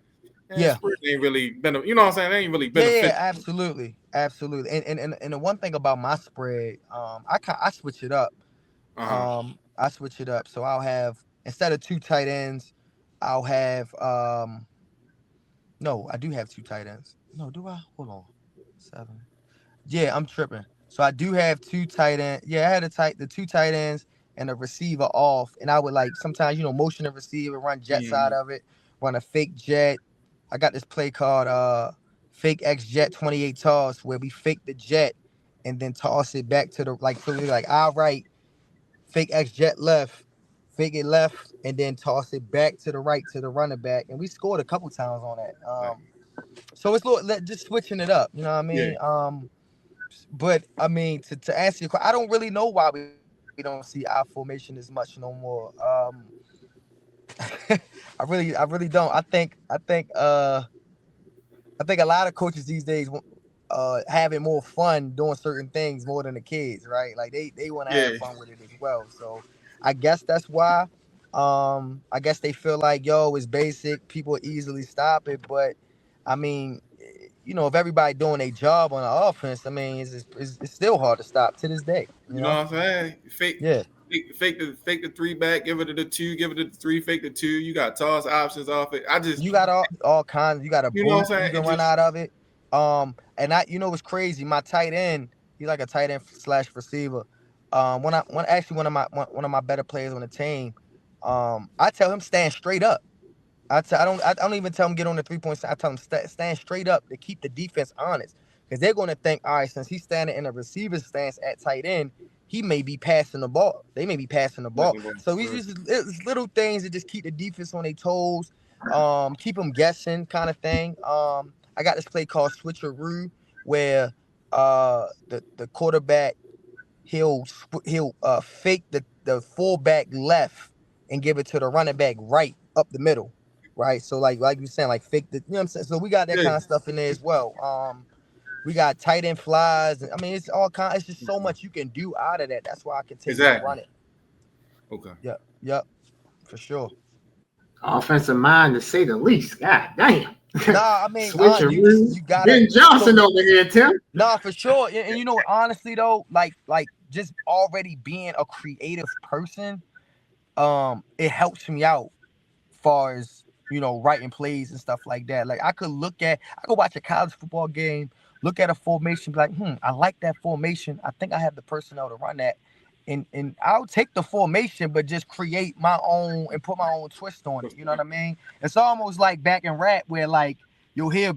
And yeah. spread ain't really been, you know what I'm saying. They ain't really Yeah, benefit. absolutely, absolutely. And the one thing about my spread, I switch it up. Uh huh. I switch it up. So I'll have, instead of two tight ends, I'll have no, I do have two tight ends. No, do I? Hold on. Seven. Yeah, I'm tripping. So I do have two tight ends. Yeah, I had the two tight ends and a receiver off. And I would, like, sometimes, motion a receiver, run jet side Mm-hmm. of it, run a fake jet. I got this play called fake X jet 28 toss, where we fake the jet and then toss it back to the, like, so we like our right, fake X jet left, fake it left, and then toss it back to the right to the running back. And we scored a couple times on that. So it's just switching it up. You know what I Yeah. mean? But I mean, to answer your question, I don't really know why we don't see our formation as much no more. I really don't. I think I think a lot of coaches these days having more fun doing certain things more than the kids, right? Like they want to have fun with it as well. So I guess that's why. I guess they feel like, yo, it's basic. People easily stop it, but I mean, if everybody doing their job on the offense, I mean, it's still hard to stop to this day. You know what I'm saying? Fake the 3 back, give it to the 2, give it to the 3, fake the 2. You got toss options off it. You got all kinds. You got a you know what boot I'm saying? you can run out of it. And what's crazy? My tight end, he's like a tight end / receiver. One of my better players on the team, I tell him stand straight up. I don't even tell him get on the 3-point. I tell him stand straight up to keep the defense honest, because they're going to think, all right, since he's standing in a receiver's stance at tight end, he may be passing the ball. They may be passing the ball. So it's little things that just keep the defense on their toes, keep them guessing, kind of thing. I got this play called switcheroo, where the quarterback he'll fake the fullback left and give it to the running back right up the middle, right? So like you saying, like fake the, you know what I'm saying? So we got that kind of stuff in there as well. We got tight end flies. I mean, it's all kind. It's just so much you can do out of that. That's why I continue to run it. Okay. Yep, for sure. Offensive mind, to say the least. God damn. Nah, I mean, you got Ben Johnson over here, Tim. Nah, for sure. And you know what? Honestly, though, like just already being a creative person, it helps me out, far as writing plays and stuff like that. Like I could watch a college football game, look at a formation, be like, I like that formation. I think I have the personnel to run that. And I'll take the formation, but just create my own and put my own twist on it. You know what I mean? It's almost like back in rap where like you'll hear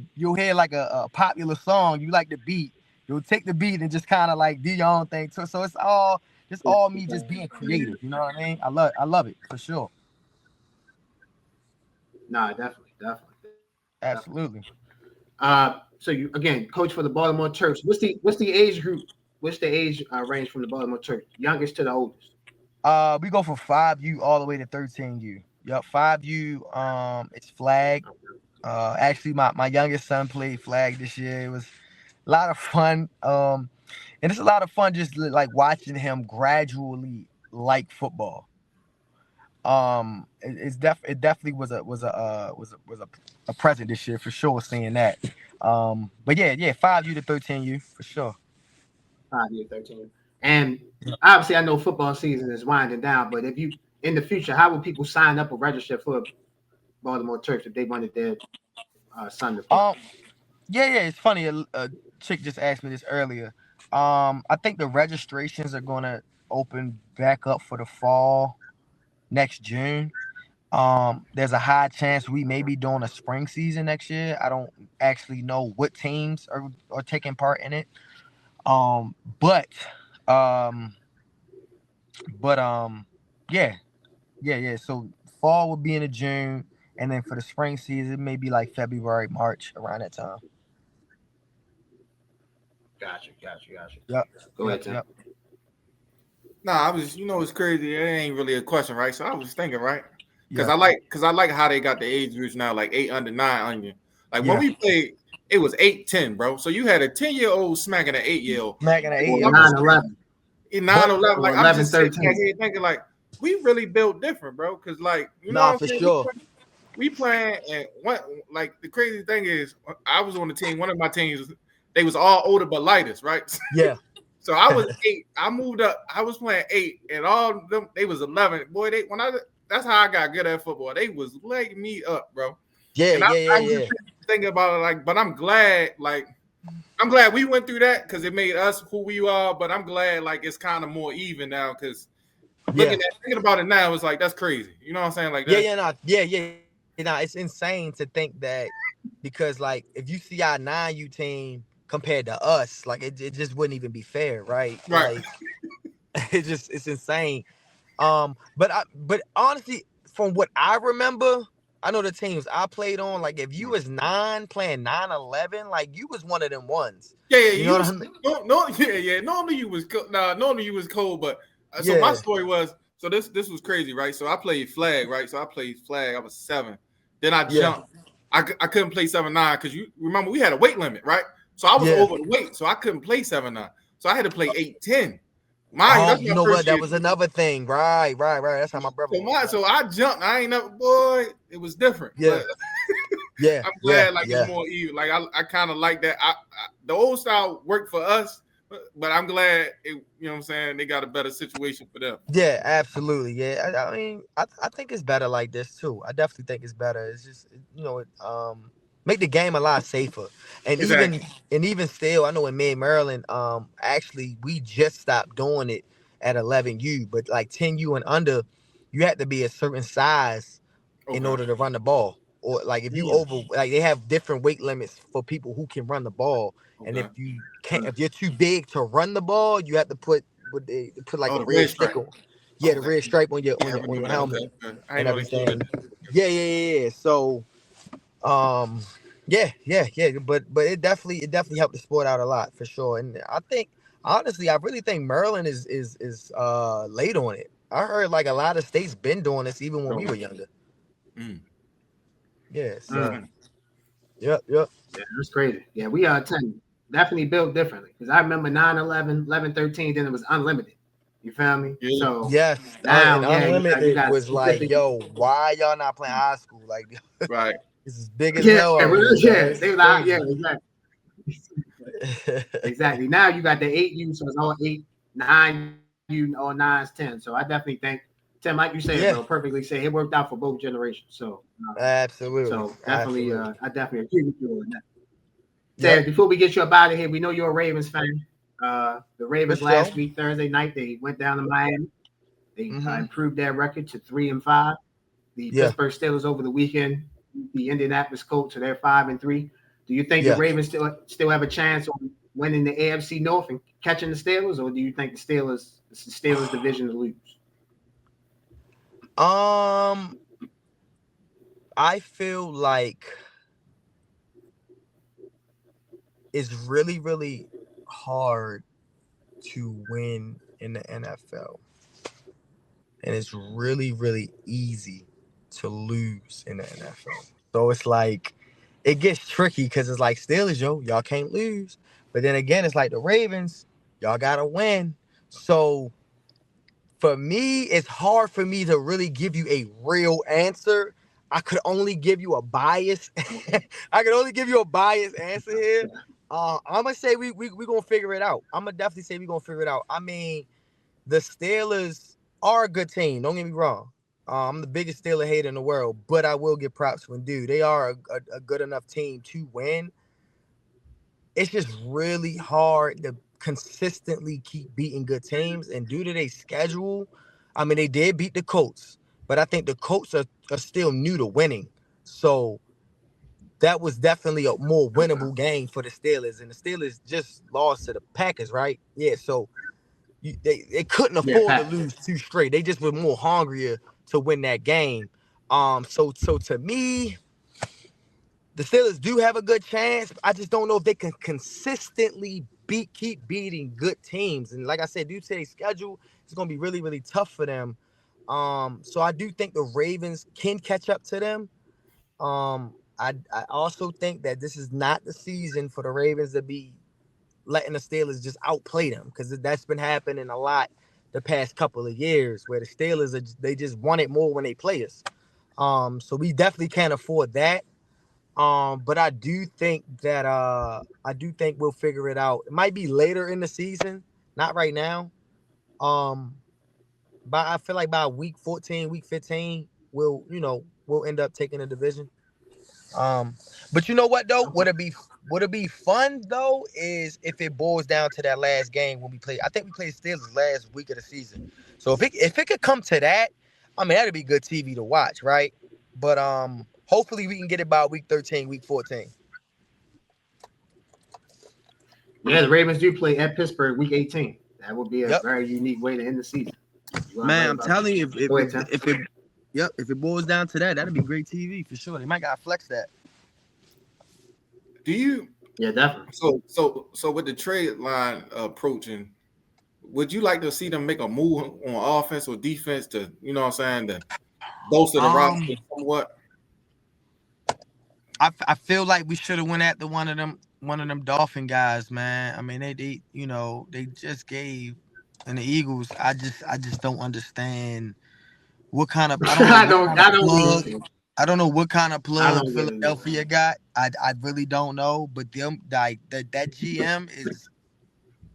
like a popular song, you like the beat. You'll take the beat and just kind of like do your own thing too. So it's all me just being creative. You know what I mean? I love it for sure. Nah, definitely. Absolutely. So you again coach for the Baltimore Terps. What's the age group? What's the age range from the Baltimore Terps? Youngest to the oldest? We go from 5U all the way to 13U. Yep, 5U. It's flag. Actually, my youngest son played flag this year. It was a lot of fun. And it's a lot of fun just like watching him gradually like football. It definitely was a present this year for sure, seeing that. But yeah, 5U to 13U for sure. 5U to 13U. And obviously, I know football season is winding down, but if you in the future, how will people sign up or register for Baltimore Terps if they wanted their son to play? Yeah, it's funny. A chick just asked me this earlier. I think the registrations are gonna open back up for the fall next June. There's a high chance we may be doing a spring season next year. I don't actually know what teams are taking part in it. But yeah. So fall will be in June, and then for the spring season, maybe like February, March, around that time. Gotcha. Yep. Go ahead, Tim. Yep. Nah, I was, it's crazy. It ain't really a question, right? So I was thinking, right? Because I like how they got the age groups now, like 8 under, 9 under. Like when we played, it was 8-10, bro. So you had a 10-year-old smacking an 8-year-old. Smacking an 8-year-old. 9-11. 9-11. Like I'm just sitting here thinking, like, we really built different, bro. Because like, what I'm saying? Sure. We playing, and what like the crazy thing is, I was on the team. One of my teams, they was all older but lightest, right? Yeah. So I was 8. I moved up. I was playing 8, and all of them they was 11. Boy, that's how I got good at football. They was legging me up, bro. Yeah. I thinking about it, like, but I'm glad we went through that because it made us who we are. But I'm glad like it's kind of more even now because thinking about it now, it's like that's crazy. You know what I'm saying? Like it's insane to think that because like if you see our 9U team compared to us, like it just wouldn't even be fair, right? Right. Like, it's insane. But honestly, from what I remember, I know the teams I played on. Like if you was 9 playing 9-11, like you was one of them ones. Yeah. You know what I mean? Yeah. Normally you was normally you was cold, but so my story was so this was crazy, right? So I played flag, right? So I played flag. I was 7. Then I jumped. I couldn't play 7'9" because you remember we had a weight limit, right? So I was over the weight, so I couldn't play 7'9". So I had to play 8'10". That's you my know first what? year. That was another thing. Right. That's how my brother was. So I jumped. I ain't never, boy. It was different. Yeah. But Yeah. I'm glad it's more even. Like I kind of like that. The old style worked for us, but I'm glad you know what I'm saying, they got a better situation for them. Yeah, absolutely. Yeah. I mean, I think it's better like this too. I definitely think it's better. It's just make the game a lot safer. And Exactly. even still, I know in Maryland, actually we just stopped doing it at 11U, but like 10U and under, you have to be a certain size in order to run the ball. Or like if you they have different weight limits for people who can run the ball. Okay. And if you can't, if you're too big to run the ball, you have to put like a red stick on. Yeah, the red stripe on your helmet and everything. Yeah. So yeah. But it definitely helped the sport out a lot for sure. And I think honestly, I really think Maryland is late on it. I heard like a lot of states been doing this even when we were younger. Yeah. So yep. Yeah, that's crazy. Yeah, we are 10 definitely built differently because I remember 9/11, 11/13, then it was unlimited. You feel me? Yeah. So yes, now unlimited you was like, yo, why y'all not playing high school? Like, right. This is big as hell. They were like, yeah, exactly. Exactly. Now you got the 8U, so it's all 8, 9U, all 9s, 10. So I definitely think, Tim, like you said, bro, perfectly said, it worked out for both generations. So absolutely. So definitely, I definitely agree with you on that. Yep. Ted, before we get you up out of here, we know you're a Ravens fan. The Ravens last week, Thursday night, they went down to Miami. They improved their record to 3-5. The Pittsburgh Steelers over the weekend, the Indianapolis Colts, so they're 5-3. Do you think the Ravens still have a chance on winning the AFC North and catching the Steelers, or do you think it's the Steelers division to lose? I feel like it's really, really hard to win in the NFL. And it's really, really easy to lose in the NFL. So it's like, it gets tricky because it's like Steelers, y'all can't lose. But then again, it's like the Ravens, y'all got to win. So for me, it's hard for me to really give you a real answer. I could only give you a bias. I could only give you a biased answer here. I'm going to say we going to figure it out. I'm going to definitely say we going to figure it out. I mean, the Steelers are a good team. Don't get me wrong. I'm the biggest Steeler hater in the world, but I will give props when due. They are a good enough team to win. It's just really hard to consistently keep beating good teams. And due to their schedule, I mean, they did beat the Colts, but I think the Colts are still new to winning. So that was definitely a more winnable game for the Steelers. And the Steelers just lost to the Packers, right? Yeah, so they couldn't afford to lose 2 straight. They just were more hungrier to win that game. So to me, the Steelers do have a good chance. I just don't know if they can consistently keep beating good teams. And like I said, due to their schedule, it's going to be really, really tough for them. So I do think the Ravens can catch up to them. I also think that this is not the season for the Ravens to be letting the Steelers just outplay them, because that's been happening a lot the past couple of years where the Steelers they just want it more when they play us. So we definitely can't afford that. But I do think we'll figure it out. It might be later in the season, not right now. But I feel like by week 14, week 15, we'll end up taking the division. But you know what though? Would it be fun though is if it boils down to that last game when we play. I think we played Steelers last week of the season. So if it could come to that, I mean that'd be good TV to watch, right? But hopefully we can get it by week 13, week 14. Yeah, the Ravens do play at Pittsburgh week 18. That would be a very unique way to end the season. Man, I'm telling you, if it boils down to that, that'd be great TV for sure. They might gotta flex that. Do you? Yeah, definitely. So with the trade line approaching, would you like to see them make a move on offense or defense to, you know what I'm saying, to bolster the roster somewhat? I feel like we should have went after one of them Dolphin guys, man. I mean, they just gave, and the Eagles. I just don't understand what kind of I don't know what kind of I don't get plug. it. I don't know what kind of I plug don't get it either. Philadelphia got. I really don't know. But them like that GM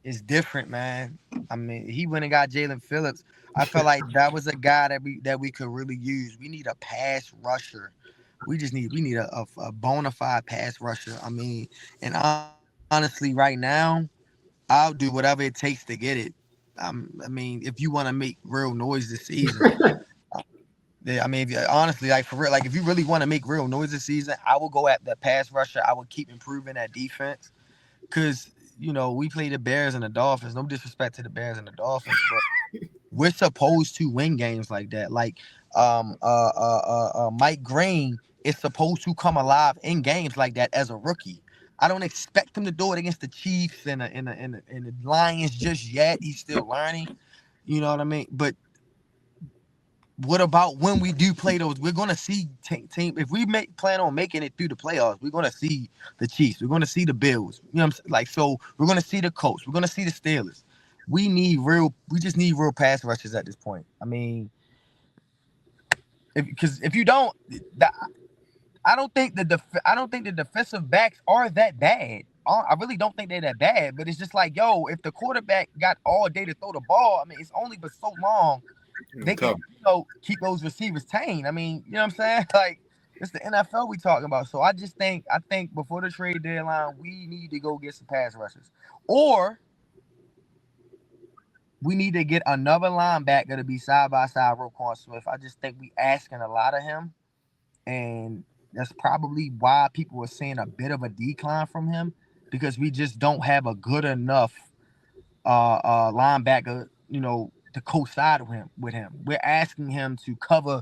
is different, man. I mean, he went and got Jalen Phillips. I felt like that was a guy that we could really use. We need a pass rusher. We need a bona fide pass rusher. I mean, and honestly, right now, I'll do whatever it takes to get it. I mean, if you want to make real noise this season, I mean, honestly, like for real, like if you really want to make real noise this season, I will go at the pass rusher. I will keep improving that defense because we play the Bears and the Dolphins. No disrespect to the Bears and the Dolphins, but we're supposed to win games like that. Like Mike Green is supposed to come alive in games like that as a rookie. I don't expect him to do it against the Chiefs and the Lions just yet. He's still learning. You know what I mean? But what about when we do play those? We're gonna see team. If we plan on making it through the playoffs, we're gonna see the Chiefs. We're gonna see the Bills. You know what I'm saying? Like so, we're gonna see the Colts. We're gonna see the Steelers. We just need real pass rushes at this point. I mean, because if you don't, I don't think the defensive backs are that bad. I really don't think they're that bad. But it's just like, yo, if the quarterback got all day to throw the ball, I mean, it's only but so long they can, keep those receivers tame. I mean, you know what I'm saying? Like, it's the NFL we talking about. So I think before the trade deadline, we need to go get some pass rushers. Or we need to get another linebacker to be side by side Roquan Smith. I just think we asking a lot of him. And that's probably why people are seeing a bit of a decline from him because we just don't have a good enough linebacker, to co-side with him. We're asking him to cover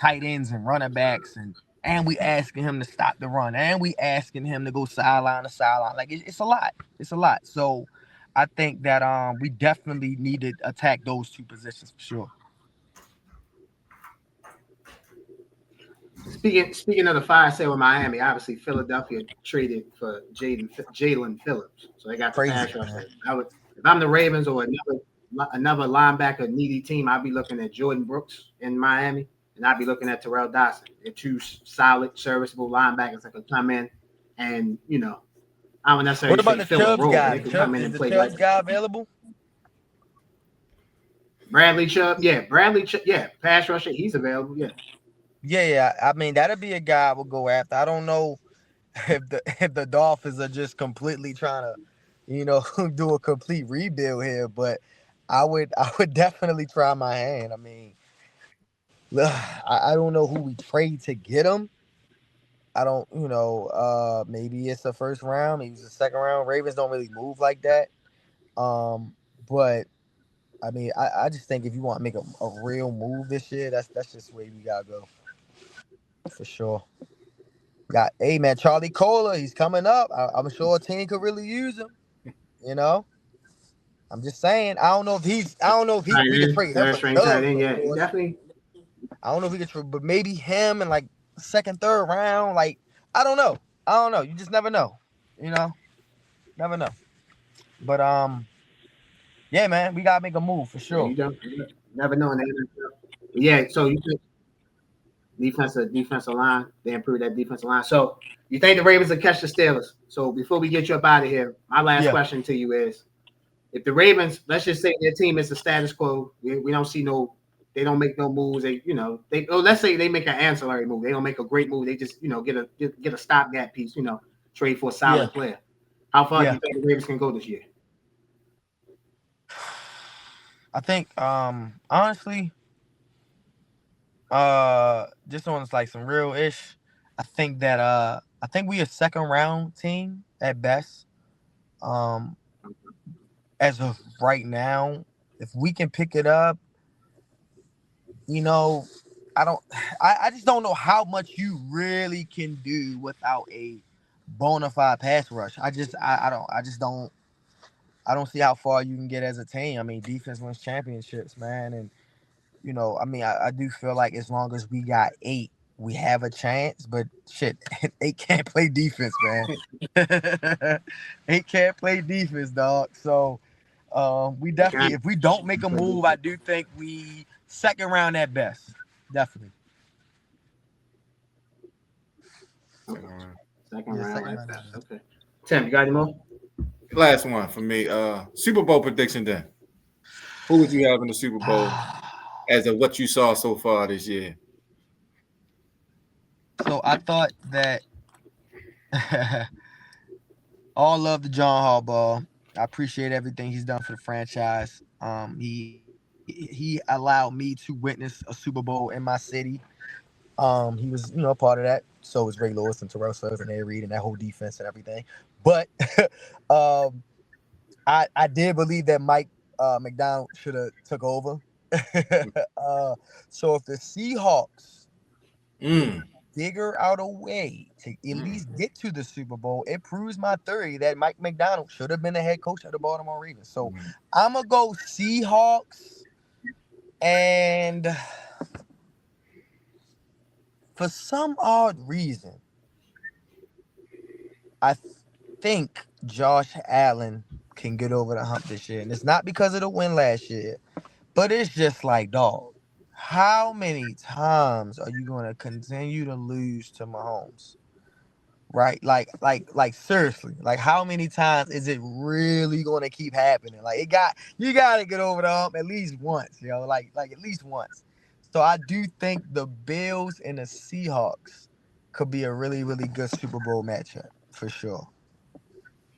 tight ends and running backs and we asking him to stop the run and we asking him to go sideline to sideline. Like it's a lot. It's a lot. So I think that we definitely need to attack those two positions for sure. Speaking of the fire sale with Miami, obviously Philadelphia traded for Jalen Phillips, so they got the Crazy, pass man. rusher. If I'm the Ravens or another linebacker needy team, I'd be looking at Jordan Brooks in Miami, and I'd be looking at Terrell Dawson. They're two solid, serviceable linebackers that could come in, and I would necessarily What about say the fill a Chubbs role, but guy? they could come in Is and the play like Chubbs guy available? Bradley Chubb. Yeah, Bradley Chubb. Yeah, pass rusher. He's available. Yeah. Yeah. I mean, that'd be a guy I would go after. I don't know if the Dolphins are just completely trying to, do a complete rebuild here, but I would definitely try my hand. I mean, I don't know who we trade to get him. I don't, maybe it's the first round, maybe it's the second round. Ravens don't really move like that. But I mean, I just think if you want to make a real move this year, that's just the way we gotta go for sure. Got hey man, Charlie Kohler, he's coming up. I'm sure a team could really use him. You know, I'm just saying. I don't know if Tight we could end, trade him third for string tight Chubbs, end. of Yeah, he course. definitely. I don't know if we could trade, but maybe him and like second, third round. Like I don't know. You just never know. You know, never know. But yeah, man, we gotta make a move for Yeah, sure. you never know in the NFL. Yeah, so you think defensive line, they improved that defensive line. So you think the Ravens will catch the Steelers? So before we get you up out of here, my last Yeah, question to you is: if the Ravens, let's just say their team is the status quo, we don't see they don't make no moves. Let's say they make an ancillary move. They don't make a great move. They just get a stopgap piece. Trade for a yeah, solid player. How far do yeah. you think the Ravens can go this year? I think honestly, just on like some real ish, I think we a second round team at best. Um, as of right now, if we can pick it up, you know, I don't, I just don't know how much you really can do without a bona fide pass rush. I don't see how far you can get as a team. I mean, defense wins championships, man, and I mean, I do feel like as long as we got eight. we have a chance, but shit, they can't play defense, man. They can't play defense, dog. So we They definitely, can't if we don't make a play move, I defense. do think we second round at best. Definitely. Second round. Second Yeah, round second at round at best. best. Okay. Tim, you got any more? Last one for me. Super Bowl prediction then. Who would you have in the Super Bowl as of what you saw so far this year? So I thought that all love to John Harbaugh. I appreciate everything he's done for the franchise. He allowed me to witness a Super Bowl in my city. He was, a part of that. So was Ray Lewis and Terrell Suggs and Airy and that whole defense and everything. But um, I did believe that Mike McDonald should have took over. So if the Seahawks Mm. figure out a way to at least get to the Super Bowl, it proves my theory that Mike McDonald should have been the head coach of the Baltimore Ravens. So I'm gonna go Seahawks, and for some odd reason, I think Josh Allen can get over the hump this year, and it's not because of the win last year, but it's just like, dog, how many times are you gonna continue to lose to Mahomes? Right, like seriously, like how many times is it really going to keep happening? Like you got to get over the hump at least once, like at least once. So I do think the Bills and the Seahawks could be a really really good Super Bowl matchup for sure,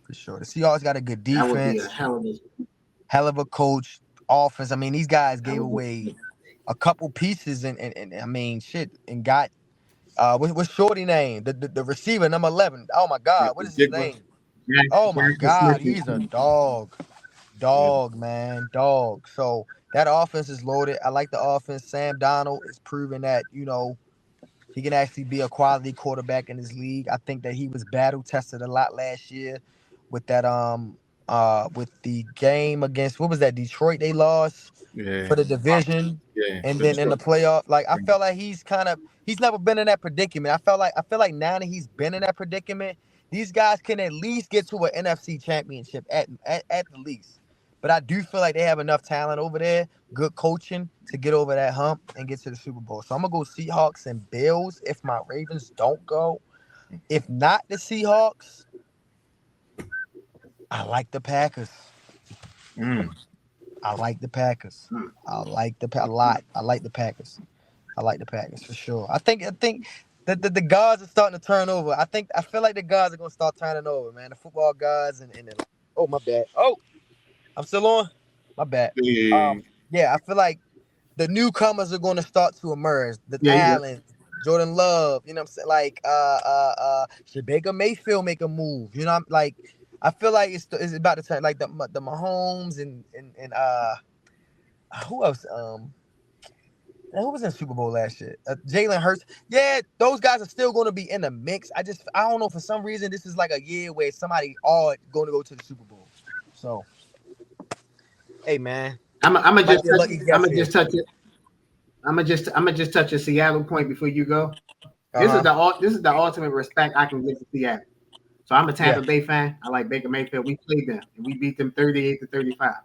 for sure. The Seahawks got a good That would be a defense, hell of a coach, offense. I mean, these guys that gave would away be a couple pieces and I mean shit and got what's Shorty name? The receiver number 11. Oh my God, what is his Jigba. name? Oh my Jackson God, Smith. he's a dog, man, dog. So that offense is loaded. I like the offense. Sam Donald is proving that he can actually be a quality quarterback in this league. I think that he was battle tested a lot last year with that with the game against, what was that, Detroit they lost Yeah. for the division, Yeah. and For then in sure. the playoff, like I felt like he's never been in that predicament. I feel like now that he's been in that predicament, these guys can at least get to an NFC championship at the least. But I do feel like they have enough talent over there, good coaching to get over that hump and get to the Super Bowl. So I'm gonna go Seahawks and Bills if my Ravens don't go. If not the Seahawks, I like the Packers. Mm. I like the Packers. I like a lot. I like the Packers. I like the Packers for sure. I think that the gods are starting to turn over. I feel like the gods are gonna start turning over, man. The football gods and oh my bad. Oh, I'm still on. My bad. Yeah. Yeah, I feel like the newcomers are going to start to emerge. The Yeah, yeah. Allen, Jordan Love, you know what I'm saying? Like should Baker Mayfield make a move? You know, I'm like, I feel like it's about to turn, like the Mahomes and who else? Who was in Super Bowl last year? Jalen Hurts. Yeah, those guys are still going to be in the mix. I don't know, for some reason this is like a year where somebody all going to go to the Super Bowl. So, hey man, I'm gonna might just be a lucky guess here. touch it. I'm gonna just touch a Seattle point before you go. Uh-huh. This is the ultimate respect I can give to Seattle. So I'm a Tampa Yeah. Bay fan. I like Baker Mayfield. We played them and we beat them 38-35.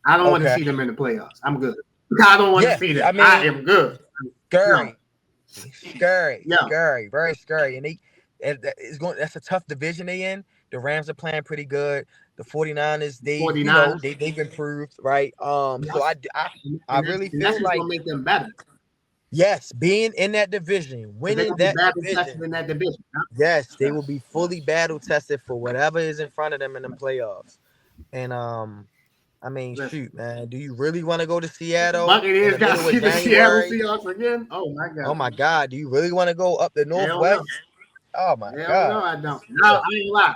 I don't want to Okay. see them in the playoffs. I'm good. I don't want to Yeah, see them. I mean, I am good. scary, Yeah. scary, very scary. And that's a tough division they in. The Rams are playing pretty good. The 49ers, 49ers. they've improved, right? So I really And that's feel just like, gonna make them better. yes, being in that division, They're winning gonna be that battle tested division, in that division. yes, they Yeah. will be fully battle tested for whatever is in front of them in the playoffs. And I mean, Listen, shoot, man, do you really want to go to if the Seattle in Buccaneers the got to middle of see the Seattle January? Seahawks again. Oh my Oh god. my God, do you really want to go up the Hell no. Northwest? Oh my Hell no, God. I don't. No, I ain't lie.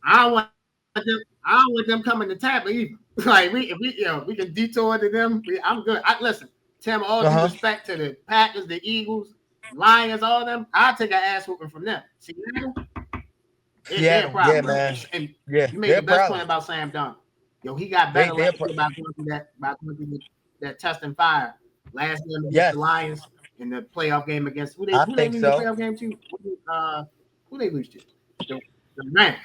I don't want them. I don't want them coming to Tampa either. Like we can detour to them. I'm good. Listen, Tim. All due Uh-huh. respect to the Packers, the Eagles, Lions, all of them. I'll take an ass whooping from them. Seattle, they're a Seattle, yeah, problem. man. And Yeah, you made they're the best problem. point about Sam Darnold. Yo, he got They better they're last year by going through that test and fire. Last year against yes. the Lions, in the playoff game against who they think lose so. the playoff game to? Who they lose to? The Rams.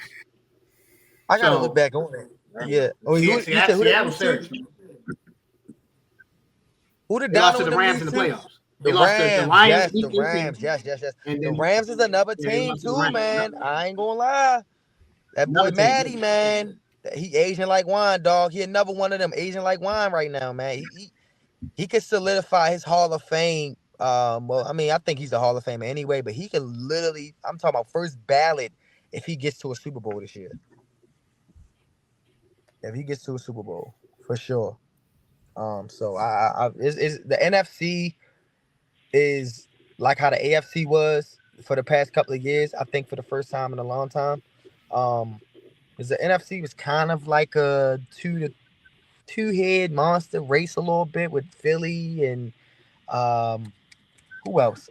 I gotta look back on it. Yeah. Oh, you said who they Seattle lose serious. to? Who did They lost to Donald the them Rams lose in the to? playoffs. The They lost to the Rams, Lions. yes, the Rams, yes. And The then Rams is another they team lost to the too, Rams. man. Yep. I ain't gonna lie. That boy Another team. Maddie, man. He Asian like wine, dog. He another one of them Asian like wine right now, man. He could solidify his Hall of Fame. Well, I mean, I think he's a Hall of Famer anyway, but he could literally, I'm talking about first ballot if he gets to a Super Bowl this year. If he gets to a Super Bowl, for sure. So it's the NFC is like how the AFC was for the past couple of years. I think for the first time in a long time, because the NFC was kind of like a two-head monster race a little bit with Philly and who else?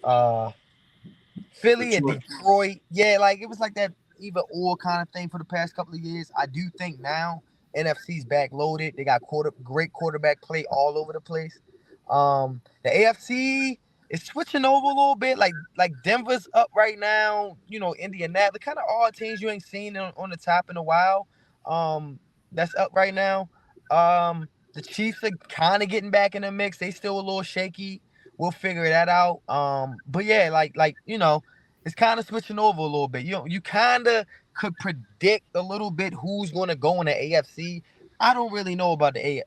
Philly and Detroit. Yeah, like it was like that either or kind of thing for the past couple of years. I do think now NFC's back loaded. They got great quarterback play all over the place. The AFC is switching over a little bit. Like Denver's up right now. You know, Indianapolis, kind of all teams you ain't seen on the top in a while. That's up right now. The Chiefs are kind of getting back in the mix. They still a little shaky. We'll figure that out. But yeah, like you know, it's kind of switching over a little bit. You kind of could predict a little bit who's going to go in the AFC. I don't really know about the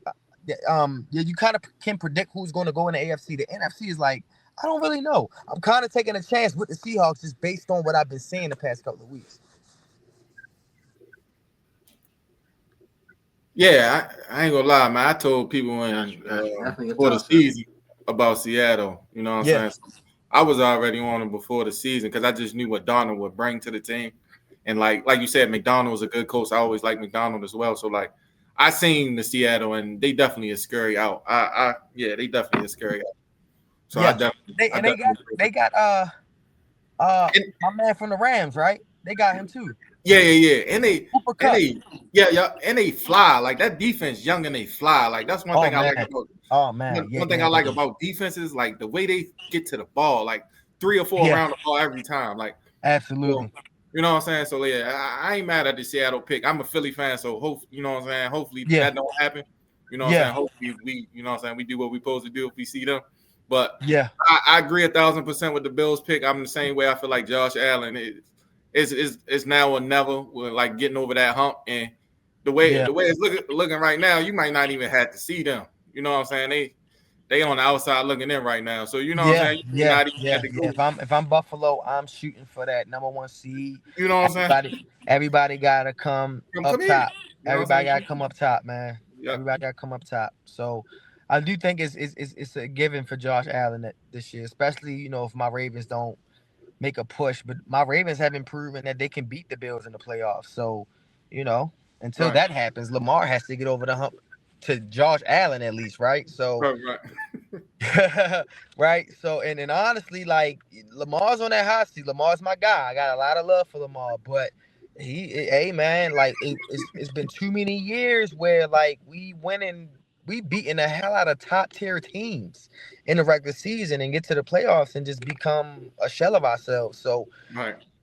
you kind of can predict who's going to go in the AFC. The NFC is like, I don't really know. I'm kind of taking a chance with the Seahawks just based on what I've been seeing the past couple of weeks. Yeah, I ain't gonna lie, man. I told people before the season about Seattle. You know what I'm saying? So I was already on them before the season because I just knew what Donald would bring to the team. And like you said, McDonald was a good coach. I always liked McDonald as well. So like I seen the Seattle and they definitely is scary out. They definitely is scary out. So yeah. They got my man from the Rams, right? They got him too. Yeah. And they fly. Like that defense young and they fly. Like that's one thing I like about. Oh man. One thing I like about defenses, like the way they get to the ball, like 3 or 4 around the ball every time. Like absolutely. You know what I'm saying? So yeah, I ain't mad at the Seattle pick. I'm a Philly fan, so you know what I'm saying? Hopefully that don't happen. You know what I'm saying? Hopefully we, you know what I'm saying, we do what we supposed to do if we see them. But yeah, I agree 1,000% with the Bills pick. I'm the same way. I feel like Josh Allen is now or never. We're like getting over that hump, and the way it's looking right now, you might not even have to see them. You know what I'm saying? They on the outside looking in right now. So you know what I'm saying? If I'm Buffalo, I'm shooting for that number 1 seed. You know what I'm saying? Everybody gotta come up top. Everybody gotta come up top, man. Yep. Everybody gotta come up top. So I do think it's a given for Josh Allen this year, especially, you know, if my Ravens don't make a push. But my Ravens haven't proven that they can beat the Bills in the playoffs. So, you know, until that happens, Lamar has to get over the hump to Josh Allen at least, right? So right. So and honestly, like Lamar's on that hot seat. Lamar's my guy. I got a lot of love for Lamar, but hey man, like it's been too many years where like we beating the hell out of top tier teams in the regular season and get to the playoffs and just become a shell of ourselves. So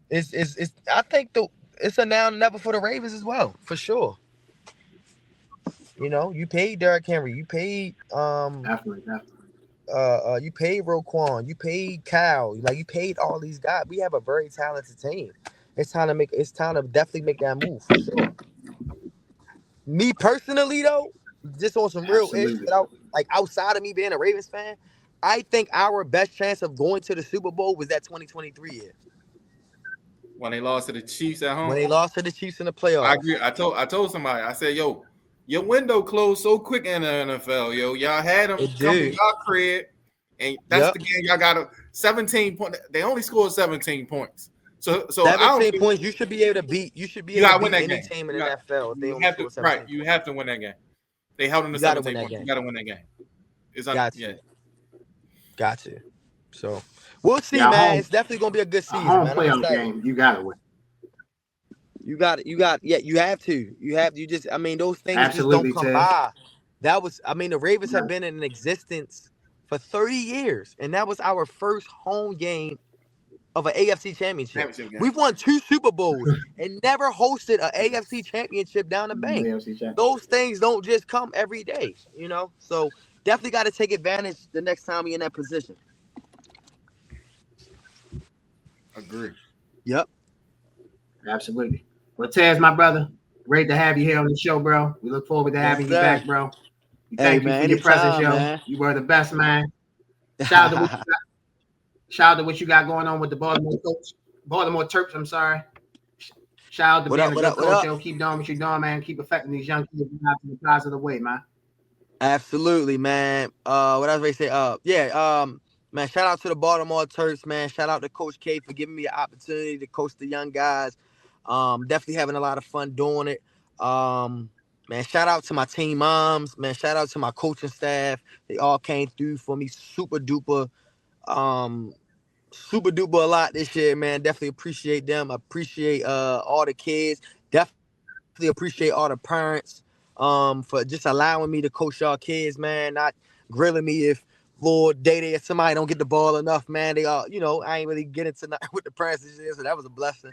it's I think it's a now and never for the Ravens as well, for sure. You know, you paid Derrick Henry, you paid definitely. You paid Roquan, you paid Kyle, like you paid all these guys. We have a very talented team. It's time to definitely make that move for sure. Me personally though, just on some real ish, like outside of me being a Ravens fan, I think our best chance of going to the Super Bowl was that 2023 year. When they lost to the Chiefs at home. When they lost to the Chiefs in the playoffs. I agree. I told somebody, I said, yo, your window closed so quick in the NFL, yo. Y'all had them come to y'all crib, and that's the game. Y'all got 17 points. They only scored 17 points. So 17 points. You should be able to beat. You should be able to beat any team in the NFL. If they only score 17 points. You have to win that game. They held them to 17 points. You got to win that game. Gotcha. So we'll see, man. It's definitely gonna be a good season, man. Playoff game. You got to win. You have to. I mean, those things Absolutely, just don't come by. The Ravens have been in existence for 30 years, and that was our first home game of an AFC championship. Championship game. We've won 2 Super Bowls and never hosted an AFC championship down the bank. AFC champ. Those things don't just come every day, So definitely got to take advantage the next time we're in that position. Agree. Yep. Absolutely. Well, Taz, my brother, great to have you here on the show, bro. We look forward to having you sir. back, bro. We Hey, thank you man, for your presence, anytime, yo. man. You were the best, man. Shout out to what you got going on with the Baltimore Terps. I'm sorry. Shout out to What being up, a what good up, what coach, up? yo. Keep doing what you're doing, man. Keep affecting these young kids in a positive way, man. Absolutely, man. What else I say? Man, shout out to the Baltimore Terps, man. Shout out to Coach K for giving me the opportunity to coach the young guys. Definitely having a lot of fun doing it. Man, shout out to my team moms, man. Shout out to my coaching staff. They all came through for me super duper a lot this year, man. Definitely appreciate them. Appreciate all the kids. Definitely appreciate all the parents for just allowing me to coach y'all kids, man. Not grilling me if Lord Day somebody don't get the ball enough, man. They all, I ain't really getting to with the parents this year, so that was a blessing.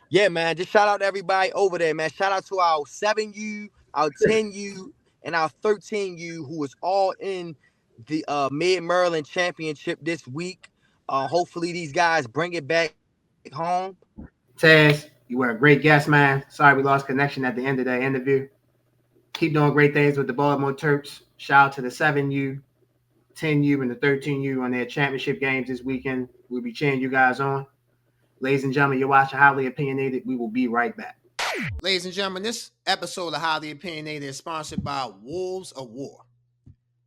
Yeah, man. Just shout out to everybody over there, man. Shout out to our 7U, our 10U, and our 13U who was all in the Mid-Maryland Championship this week. Hopefully these guys bring it back home. Taz, you were a great guest, man. Sorry we lost connection at the end of that interview. Keep doing great things with the Baltimore Terps. Shout out to the 7U, 10U, and the 13U on their championship games this weekend. We'll be cheering you guys on. Ladies and gentlemen, you're watching Highly Opinionated. We will be right back. Ladies and gentlemen, this episode of Highly Opinionated is sponsored by Wolves of War.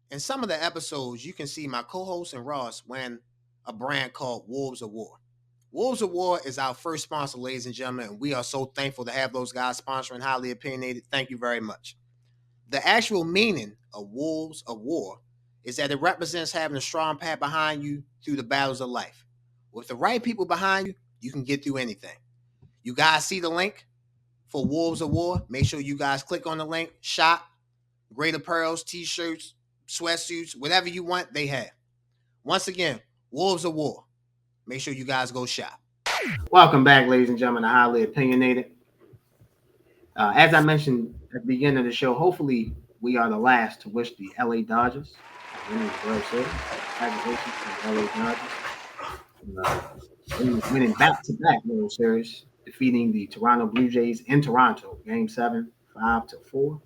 In some of the episodes, you can see my co-host and Ross wearing a brand called Wolves of War. Wolves of War is our first sponsor, ladies and gentlemen, and we are so thankful to have those guys sponsoring Highly Opinionated. Thank you very much. The actual meaning of Wolves of War is that it represents having a strong path behind you through the battles of life. With the right people behind you, you can get through anything. You guys see the link for Wolves of War? Make sure you guys click on the link. Shop, great apparels, t-shirts, sweatsuits, whatever you want, they have. Once again, Wolves of War. Make sure you guys go shop. Welcome back, ladies and gentlemen, to Highly Opinionated. As I mentioned at the beginning of the show, hopefully we are the last to wish the LA Dodgers winning the World Series. Congratulations to the LA Dodgers. Winning back-to-back World Series, defeating the Toronto Blue Jays in Toronto, Game 7, 5-4. It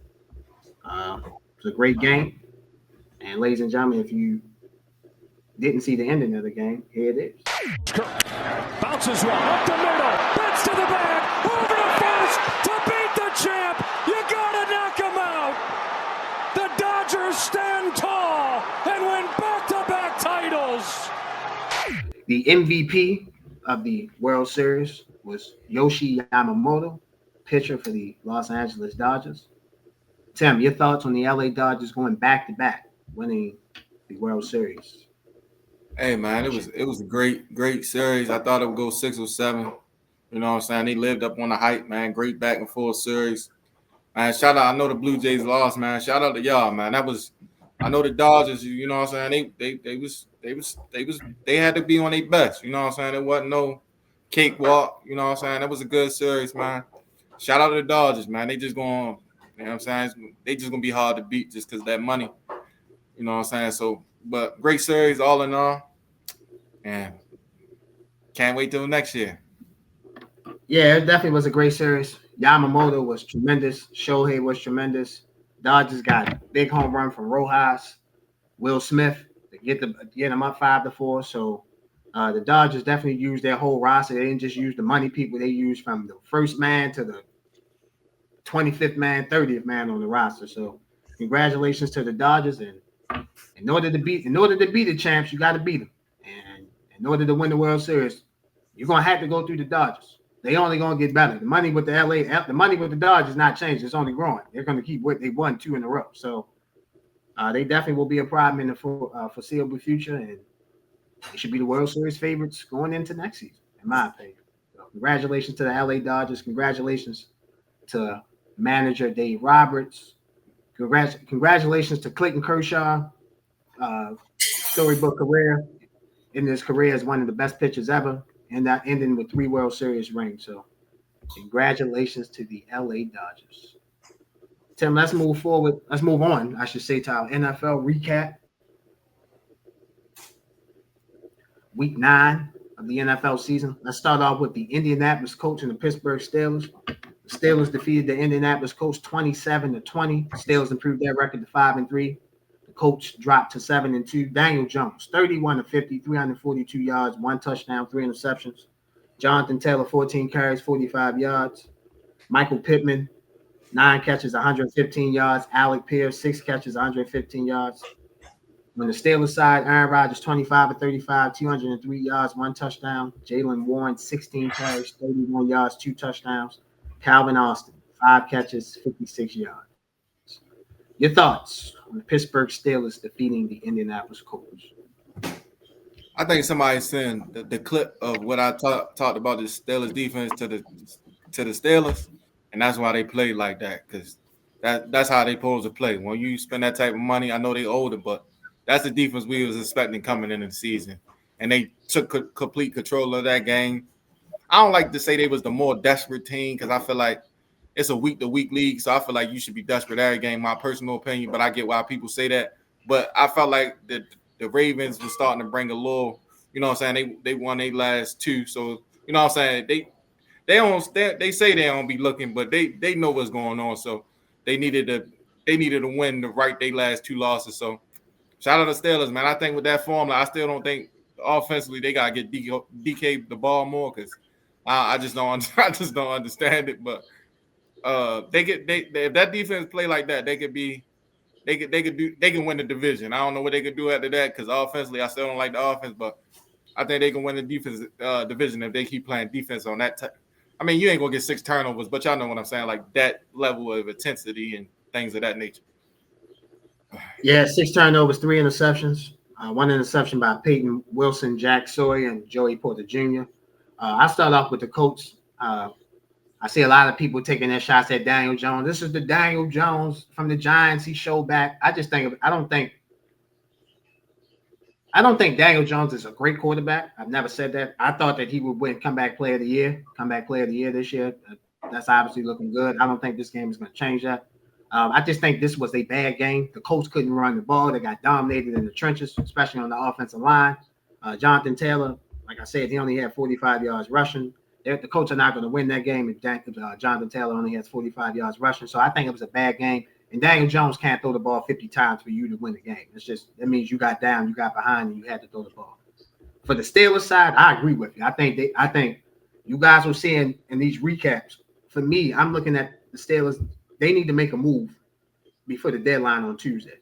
was a great game. And ladies and gentlemen, if you didn't see the ending of the game, here it is. Bounces one up the middle, bats to the back, over to first to beat the champ. You gotta knock him out. The Dodgers stand tall and win back-to-back titles. The MVP of the World Series was Yoshi Yamamoto, pitcher for the Los Angeles Dodgers. Tim, your thoughts on the LA Dodgers going back-to-back, winning the World Series? Hey man, it was a great series. I thought it would go 6 or 7. You know what I'm saying? They lived up on the hype, man. Great back and forth series. Man, shout out. I know the Blue Jays lost, man. Shout out to y'all, man. I know the Dodgers, you know what I'm saying? They had to be on their best. You know what I'm saying? There wasn't no cakewalk. You know what I'm saying? That was a good series, man. Shout out to the Dodgers, man. They just going, you know what I'm saying? They just gonna be hard to beat just because of that money. You know what I'm saying? So, but great series all in all. And can't wait till next year. Yeah, it definitely was a great series. Yamamoto was tremendous. Shohei was tremendous. Dodgers got a big home run from Rojas, Will Smith to get them up 5-4. So the Dodgers definitely used their whole roster. They didn't just use the money people. They used from the first man to the 25th man, 30th man on the roster. So congratulations to the Dodgers. And in order to beat the champs, you got to beat them. And in order to win the World Series, you're gonna have to go through the Dodgers. They only gonna get better. The money with the money with the Dodgers not changed. It's only growing. They're gonna keep what they won 2 in a row. So they definitely will be a problem in the foreseeable future, and they should be the World Series favorites going into next season, in my opinion. So congratulations to the LA Dodgers. Congratulations to manager Dave Roberts. Congratulations to Clayton Kershaw storybook career. In his career as one of the best pitchers ever, and that ending with 3 World Series rings. So, congratulations to the LA Dodgers. Tim, let's move forward. Let's move on, I should say, to our NFL recap. Week 9 of the NFL season. Let's start off with the Indianapolis Colts and the Pittsburgh Steelers. The Steelers defeated the Indianapolis Colts 27-20. Steelers improved their record to 5-3. The Colts dropped to 7-2. Daniel Jones, 31-50, 342 yards, 1 touchdown, 3 interceptions. Jonathan Taylor, 14 carries, 45 yards. Michael Pittman, 9 catches, 115 yards. Alec Pierce, 6 catches, 115 yards. On the Steelers side, Aaron Rodgers, 25-35, 203 yards, 1 touchdown. Jalen Warren, 16 carries, 31 yards, 2 touchdowns. Calvin Austin, 5 catches, 56 yards. Your thoughts on the Pittsburgh Steelers defeating the Indianapolis Colts? I think somebody sent the clip of what I talked about the Steelers defense to the Steelers, and that's why they play like that, because that's how they supposed to play. When you spend that type of money, I know they older, but that's the defense we was expecting coming into the season, and they took complete control of that game. I don't like to say they was the more desperate team, because I feel like it's a week-to-week league, so I feel like you should be desperate every game, my personal opinion, but I get why people say that. But I felt like the Ravens were starting to bring a little, you know what I'm saying, they won their last 2, so, you know what I'm saying, they say they don't be looking, but they know what's going on, so they needed to win to right their last 2 losses. So shout out to Steelers, man. I think with that formula, I still don't think offensively they gotta get DK the ball more, because I just don't understand it. But if that defense play like that, they can win the division. I don't know what they could do after that, because offensively I still don't like the offense, but I think they can win the defense division if they keep playing defense on that. I mean, you ain't gonna get 6 turnovers, but y'all know what I'm saying, like that level of intensity and things of that nature. Yeah, 6 turnovers, 3 interceptions. 1 interception by Peyton Wilson, Jack Sawyer, and Joey Porter Jr. I'll start off with the Colts. I see a lot of people taking their shots at Daniel Jones. This is the Daniel Jones from the Giants. He showed back. I don't think Daniel Jones is a great quarterback. I've never said that. I thought that he would win comeback player of the year this year. That's obviously looking good. I don't think this game is going to change that. I just think this was a bad game. The Colts couldn't run the ball. They got dominated in the trenches, especially on the offensive line. Jonathan Taylor, like I said, he only had 45 yards rushing. The Colts are not going to win that game if Jonathan Taylor only has 45 yards rushing. So I think it was a bad game. And Daniel Jones can't throw the ball 50 times for you to win the game. That means you got down, you got behind, and you had to throw the ball. For the Steelers side, I agree with you. I think you guys were seeing in these recaps. For me, I'm looking at the Steelers. They need to make a move before the deadline on Tuesday.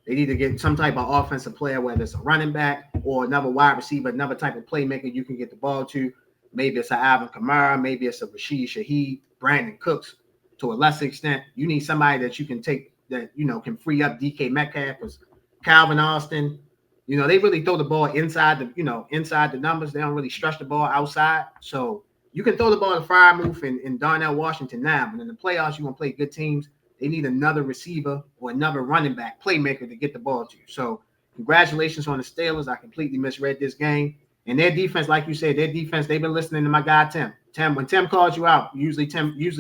They need to get some type of offensive player, whether it's a running back or another wide receiver, another type of playmaker you can get the ball to. Maybe it's an Alvin Kamara, maybe it's a Rashid Shaheed, Brandon Cooks. To a lesser extent, you need somebody that you can take that, can free up DK Metcalf, because Calvin Austin, they really throw the ball inside the numbers. They don't really stretch the ball outside. So you can throw the ball to Freiermuth and Darnell Washington now, but in the playoffs, you're going to play good teams. They need another receiver or another running back playmaker to get the ball to. So congratulations on the Steelers. I completely misread this game. And their defense, like you said, they've been listening to my guy, Tim. When Tim calls you out, usually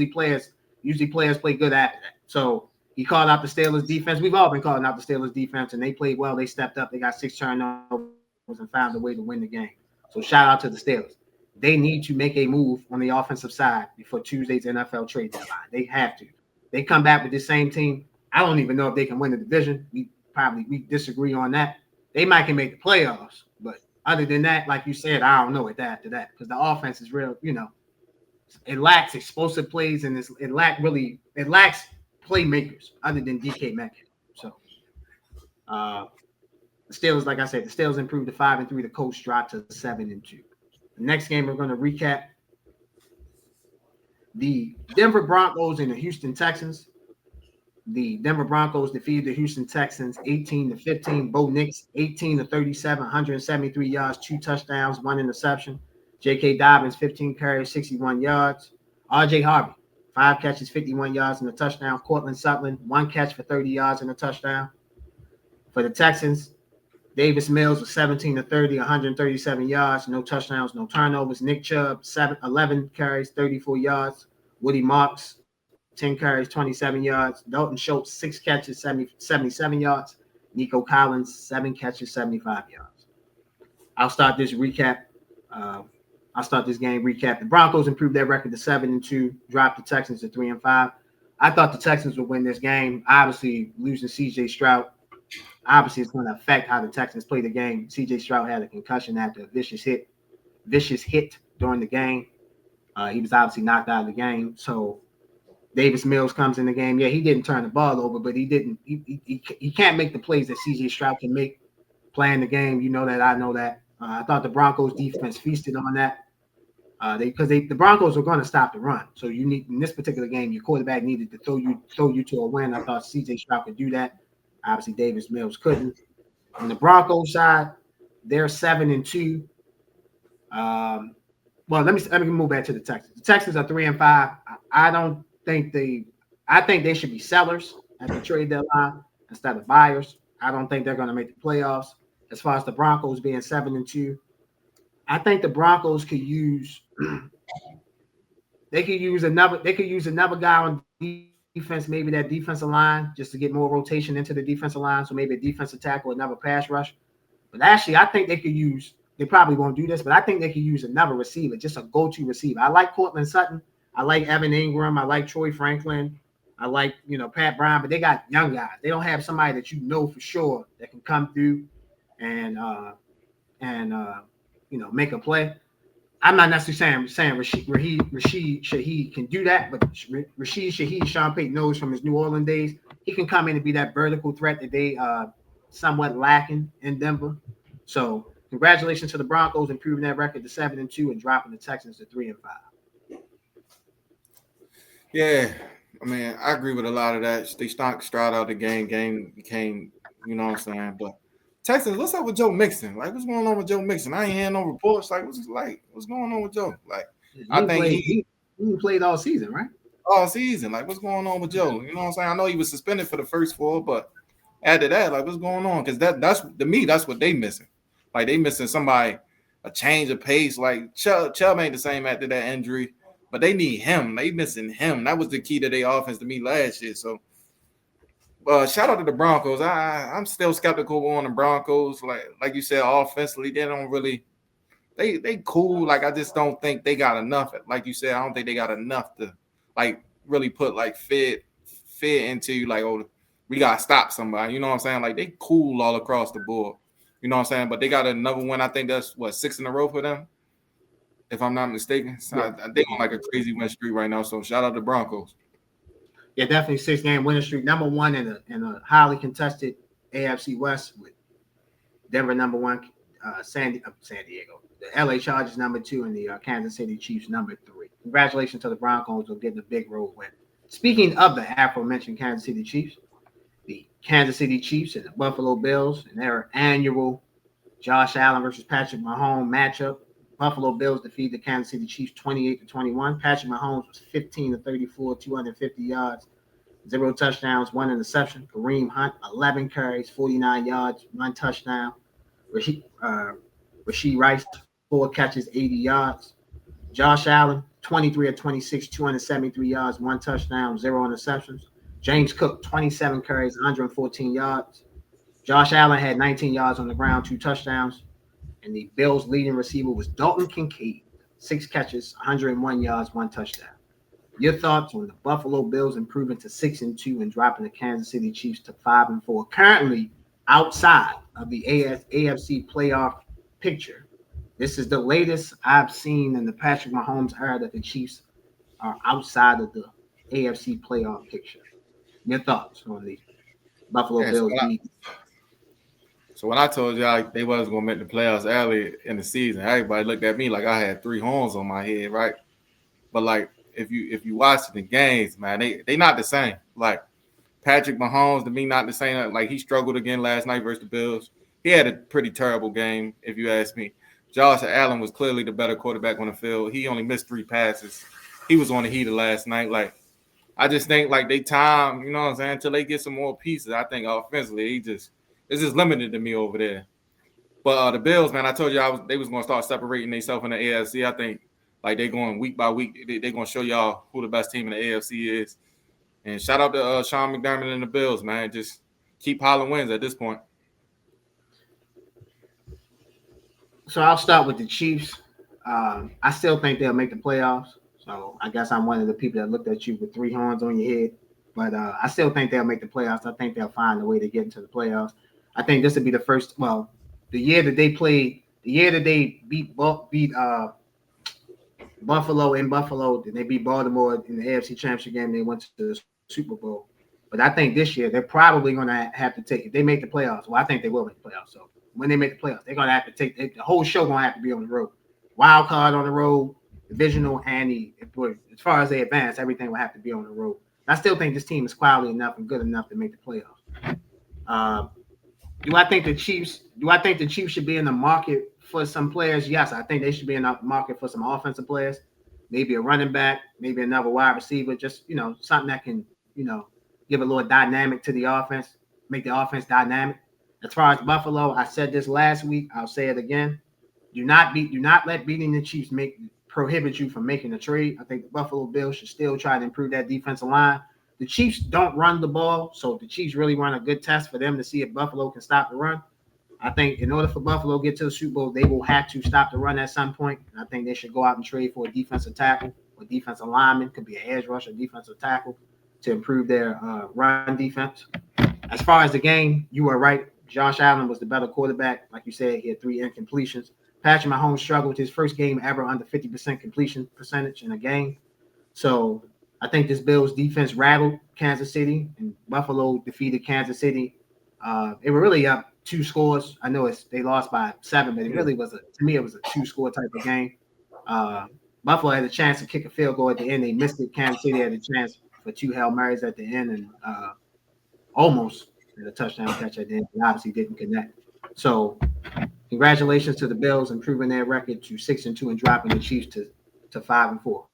players play good after that. So he called out the Steelers defense. We've all been calling out the Steelers defense, and they played well. They stepped up. They got 6 turnovers and found a way to win the game. So shout out to the Steelers. They need to make a move on the offensive side before Tuesday's NFL trade deadline. They have to. They come back with this same team. I don't even know if they can win the division. We disagree on that. They might can make the playoffs, but other than that, like you said, I don't know after that, because the offense is real, it lacks explosive plays, and it lacks playmakers other than DK Metcalf. So the Steelers, like I said, the Steelers improved to 5-3. The Colts dropped to 7-2. The next game we're going to recap: the Denver Broncos and the Houston Texans. The Denver Broncos defeated the Houston Texans 18-15. Bo Nix 18-37, 173 yards, 2 touchdowns, 1 interception. J.K. Dobbins 15 carries, 61 yards. R.J. Harvey 5 catches, 51 yards and a touchdown. Cortland Sutton 1 catch for 30 yards and a touchdown. For the Texans, Davis Mills was 17 to 30, 137 yards, no touchdowns, no turnovers. Nick Chubb, 11 carries, 34 yards. Woody Marks, 10 carries, 27 yards. Dalton Schultz, 6 catches, 77 yards. Nico Collins, 7 catches, 75 yards. I'll start this recap. I'll start this game recap. The Broncos improved their record to 7-2, dropped the Texans to 3-5. I thought the Texans would win this game. Obviously, losing C.J. Stroud, obviously it's going to affect how the Texans play the game. C.J. Stroud had a concussion after a vicious hit during the game. He was obviously knocked out of the game. So Davis Mills comes in the game. Yeah, he didn't turn the ball over, but he didn't. He can't make the plays that C.J. Stroud can make playing the game. You know that. I know that. I thought the Broncos defense feasted on that. The Broncos were going to stop the run. So you need in this particular game, your quarterback needed to throw you to a win. I thought C.J. Stroud could do that. Obviously, Davis Mills couldn't. On the Broncos side, they're 7-2. Well, let me move back to the Texans. The Texans are 3-5. I think they should be sellers at the trade deadline instead of buyers. I don't think they're going to make the playoffs. As far as the Broncos being 7-2, I think the Broncos could use another guy on defense, maybe that defensive line, just to get more rotation into the defensive line. So maybe a defensive tackle, another pass rush. But actually, I think they probably won't do this, but I think they could use another receiver, just a go-to receiver. I like Cortland Sutton. I like Evan Ingram. I like Troy Franklin. I like, Pat Brown, but they got young guys. They don't have somebody that you know for sure that can come through and make a play. I'm not necessarily saying Rashid Shaheed can do that, but Rashid Shaheed, Sean Payton knows from his New Orleans days, he can come in and be that vertical threat that they somewhat lacking in Denver. So congratulations to the Broncos improving that record to 7-2 and dropping the Texans to 3-5. Yeah, I mean, I agree with a lot of that. They knocked Stroud out the game. Game became, you know what I'm saying? But Texans, what's up with Joe Mixon? Like, what's going on with Joe Mixon? I ain't hearing no reports. What's going on with Joe? I think he played all season, right? All season. What's going on with Joe? You know what I'm saying? I know he was suspended for the first 4, but after that, what's going on? Because that's to me, that's what they missing. They missing somebody, a change of pace. Chubb ain't the same after that injury. But they need him. They missing him. That was the key to their offense to me last year. So, shout out to the Broncos. I'm still skeptical on the Broncos. Like you said, offensively, they don't really. They cool. I just don't think they got enough. Like you said, I don't think they got enough to really put fear into we gotta stop somebody. You know what I'm saying? They cool all across the board. You know what I'm saying? But they got another one. I think that's 6 in a row for them, if I'm not mistaken. So yeah. they on a crazy win streak right now. So shout out to Broncos. Yeah, definitely 6-game winning streak. Number one in a highly contested AFC West with Denver number 1, San Diego. The LA Chargers number 2 and the Kansas City Chiefs number 3. Congratulations to the Broncos on getting a big road win. Speaking of the aforementioned Kansas City Chiefs, the Kansas City Chiefs and the Buffalo Bills in their annual Josh Allen versus Patrick Mahomes matchup. Buffalo Bills defeated the Kansas City Chiefs 28-21. Patrick Mahomes was 15 to 34, 250 yards, 0 touchdowns, 1 interception. Kareem Hunt, 11 carries, 49 yards, 1 touchdown. Rashee Rice, 4 catches, 80 yards. Josh Allen, 23 of 26, 273 yards, 1 touchdown, 0 interceptions. James Cook, 27 carries, 114 yards. Josh Allen had 19 yards on the ground, 2 touchdowns. And the Bills' leading receiver was Dalton Kincaid, 6 catches, 101 yards, 1 touchdown. Your thoughts on the Buffalo Bills improving to 6-2 and dropping the Kansas City Chiefs to 5-4, currently outside of the AFC playoff picture. This is the latest I've seen in the Patrick Mahomes era that the Chiefs are outside of the AFC playoff picture. Your thoughts on the Buffalo Bills? So when I told y'all they wasn't gonna make the playoffs early in the season, everybody looked at me like I had 3 horns on my head, right? But if you watch the games, man, they not the same. Patrick Mahomes to me not the same. He struggled again last night versus the Bills. He had a pretty terrible game, if you ask me. Josh Allen was clearly the better quarterback on the field. He only missed 3 passes. He was on the heater last night. I just think they time, you know what I'm saying, until they get some more pieces. I think offensively it's just limited to me over there. But the Bills, man, I told you they was going to start separating themselves in the AFC. I think like they going week by week. They going to show y'all who the best team in the AFC is. And shout out to Sean McDermott and the Bills, man. Just keep piling wins at this point. So I'll start with the Chiefs. I still think they'll make the playoffs. So I guess I'm one of the people that looked at you with 3 horns on your head. But I still think they'll make the playoffs. I think they'll find a way to get into the playoffs. I think this will be the first. Well, the year that they beat Buffalo in Buffalo, then they beat Baltimore in the AFC Championship game. They went to the Super Bowl. But I think this year they're probably going to have to take, if they make the playoffs. Well, I think they will make the playoffs. So when they make the playoffs, they're going to have to take the whole show. Going to have to be on the road, wild card on the road, divisional, and as far as they advance, everything will have to be on the road. I still think this team is quality enough and good enough to make the playoffs. Do I think the Chiefs should be in the market for some players? Yes, I think they should be in the market for some offensive players, maybe a running back, maybe another wide receiver, just something that can give a little dynamic to the offense, make the offense dynamic. As far as Buffalo, I said this last week, I'll say it again. Do not let beating the Chiefs prohibit you from making a trade. I think the Buffalo Bills should still try to improve that defensive line. The Chiefs don't run the ball, so if the Chiefs really run a good test for them to see if Buffalo can stop the run. I think in order for Buffalo to get to the Super Bowl, they will have to stop the run at some point. And I think they should go out and trade for a defensive tackle or defensive lineman, could be an edge rusher, defensive tackle, to improve their run defense. As far as the game, you are right. Josh Allen was the better quarterback. Like you said, he had 3 incompletions. Patrick Mahomes struggled with his first game ever under 50% completion percentage in a game. So I think this Bills defense rattled Kansas City, and Buffalo defeated Kansas City. They were really up 2 scores. I know they lost by 7, but it really was to me it was a 2-score type of game. Buffalo had a chance to kick a field goal at the end. They missed it. Kansas City had a chance for 2 Hail Marys at the end and almost had a touchdown catch at the end. They obviously didn't connect. So congratulations to the Bills improving their record to 6-2 and dropping the Chiefs to 5-4.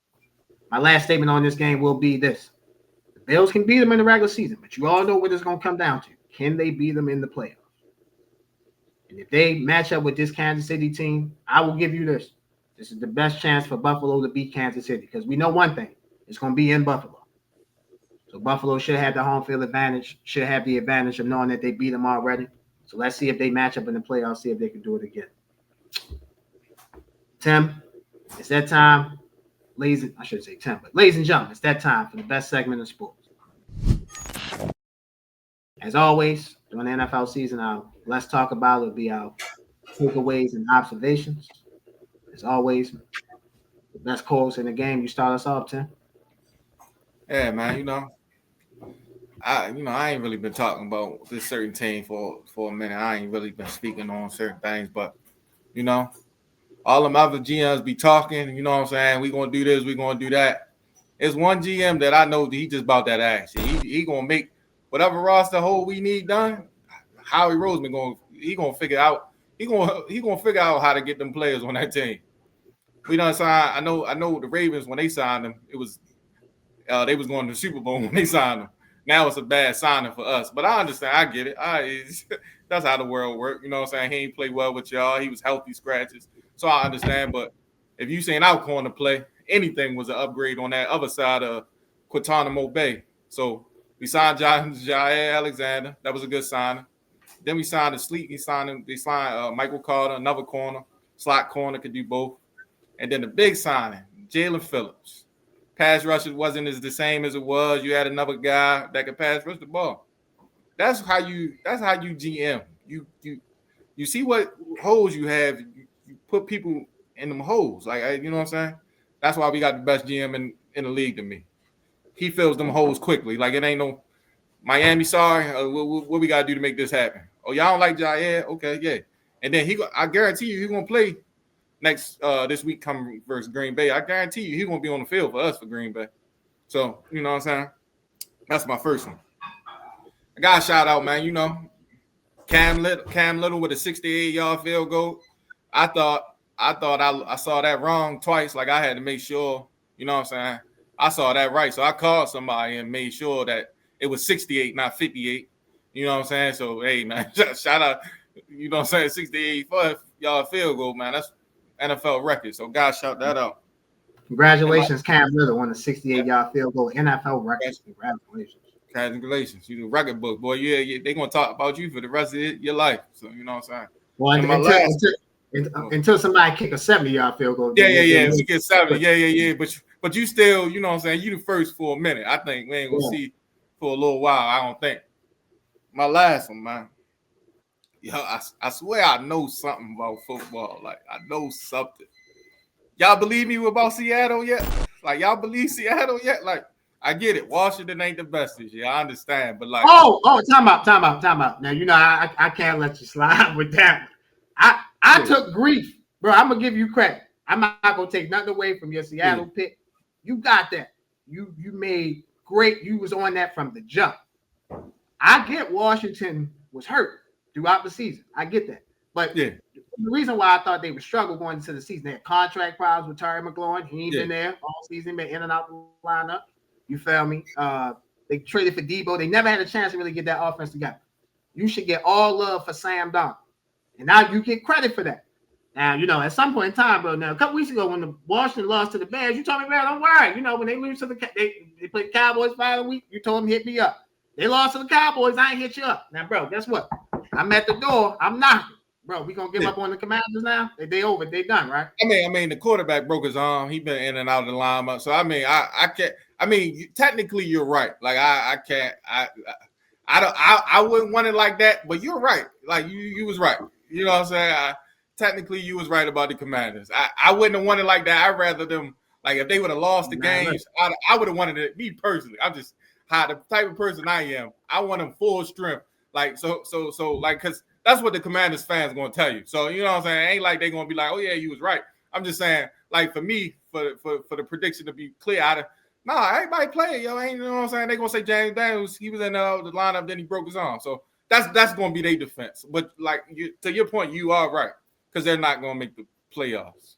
My last statement on this game will be this. The Bills can beat them in the regular season, but you all know what it's going to come down to. Can they beat them in the playoffs? And if they match up with this Kansas City team, I will give you this. This is the best chance for Buffalo to beat Kansas City because we know one thing. It's going to be in Buffalo. So Buffalo should have the home field advantage, should have the advantage of knowing that they beat them already. So let's see if they match up in the playoffs, see if they can do it again. Tim, it's that time. Ladies and gentlemen, it's that time for the best segment of sports. As always, during the NFL season, our Let's Talk About it will be our takeaways and observations. As always, the best calls in the game. You start us off, Tim. Yeah, man, I ain't really been talking about this certain team for a minute. I ain't really been speaking on certain things, but all them other GMs be talking, you know what I'm saying? We gonna do this, we gonna do that. It's one GM that I know that he just about that action. He gonna make whatever roster hole we need done. Howie Roseman gonna figure out. He gonna figure out how to get them players on that team. We done signed. I know the Ravens when they signed them, it was they was going to the Super Bowl when they signed them. Now it's a bad signing for us, but I understand. I get it. That's how the world works. You know what I'm saying? He ain't play well with y'all. He was healthy scratches. So I understand, but if you seen Alcorn to play, anything was an upgrade on that other side of Guantanamo Bay. So we signed Jair Alexander. That was a good signing. Then we signed They signed Michael Carter, another corner, slot corner, could do both. And then the big signing, Jalen Phillips. Pass rush wasn't the same as it was. You had another guy that could pass rush the ball. That's how you GM. You see what holes you have. You put people in them holes. Like, you know what I'm saying? That's why we got the best GM in the league to me. He fills them holes quickly. Like, it ain't no Miami, sorry. What we got to do to make this happen? Oh, y'all don't like Jair? Okay, yeah. And then I guarantee you he's going to play next this week coming versus Green Bay. I guarantee you he's going to be on the field for us for Green Bay. So, you know what I'm saying? That's my first one. I got a shout out, man. Cam Little with a 68-yard field goal. I thought I saw that wrong twice. Like, I had to make sure, you know what I'm saying? I saw that right. So I called somebody and made sure that it was 68, not 58. You know what I'm saying? So, hey, man, shout You know what I'm saying? 68-yard field goal, man. That's NFL record. So guys, shout that out. Congratulations, Cam Little on the 68-yard field goal, NFL record. Congratulations. Congratulations. You the record book, boy. Yeah, they're gonna talk about you for the rest of your life. So you know what I'm saying? Well, until somebody kick a 70-yard field goal. Yeah. We get 70. Yeah. But you still, you know what I'm saying? You the first for a minute. I think we ain't gonna see for a little while. I don't think. My last one, man. Yo, I swear I know something about football. Like I know something. Y'all believe me about Seattle yet? Like y'all believe Seattle yet? Like I get it. Washington ain't the best this year. I understand, but like time out. Now you know I can't let you slide with that. I took grief, bro. I'm gonna give you credit. I'm not gonna take nothing away from your Seattle pick. You got that. You made great. You was on that from the jump. I get Washington was hurt throughout the season. I get that. But the reason why I thought they would struggle going into the season, they had contract problems with Terry McLaurin. He ain't been there all season, been in and out the lineup. You feel me? They traded for Debo. They never had a chance to really get that offense together. You should get all love for Sam Darnold. And now you get credit for that. Now, you know, at some point in time, bro, now a couple weeks ago when the Washington lost to the Bears, you told me, man, don't worry. You know, when they lose to they played Cowboys final week, you told them hit me up. They lost to the Cowboys, I ain't hit you up. Now, bro, guess what? I'm at the door. I'm knocking. Bro, we gonna give up on the Commanders now? They over. They done, right? I mean, the quarterback broke his arm. He been in and out of the lineup. So I mean, I can't. I mean, technically, you're right. Like I can't. I wouldn't want it like that. But you're right. Like you was right. You know what I'm saying? Technically, you was right about the Commanders. I wouldn't have wanted like that. I'd rather them like if they would have lost the games. I would have wanted it. Me personally, I'm just the type of person I am. I want them full strength. Like so like because. That's what the Commanders fans going to tell you. So, you know what I'm saying? It ain't like they're going to be like, oh, yeah, you was right. I'm just saying, like, for me, for the prediction to be clear, everybody playing, yo. Ain't, you know what I'm saying? They're going to say James Daniels, he was in the lineup, then he broke his arm. So, that's going to be their defense. But, like, to your point, you are right because they're not going to make the playoffs.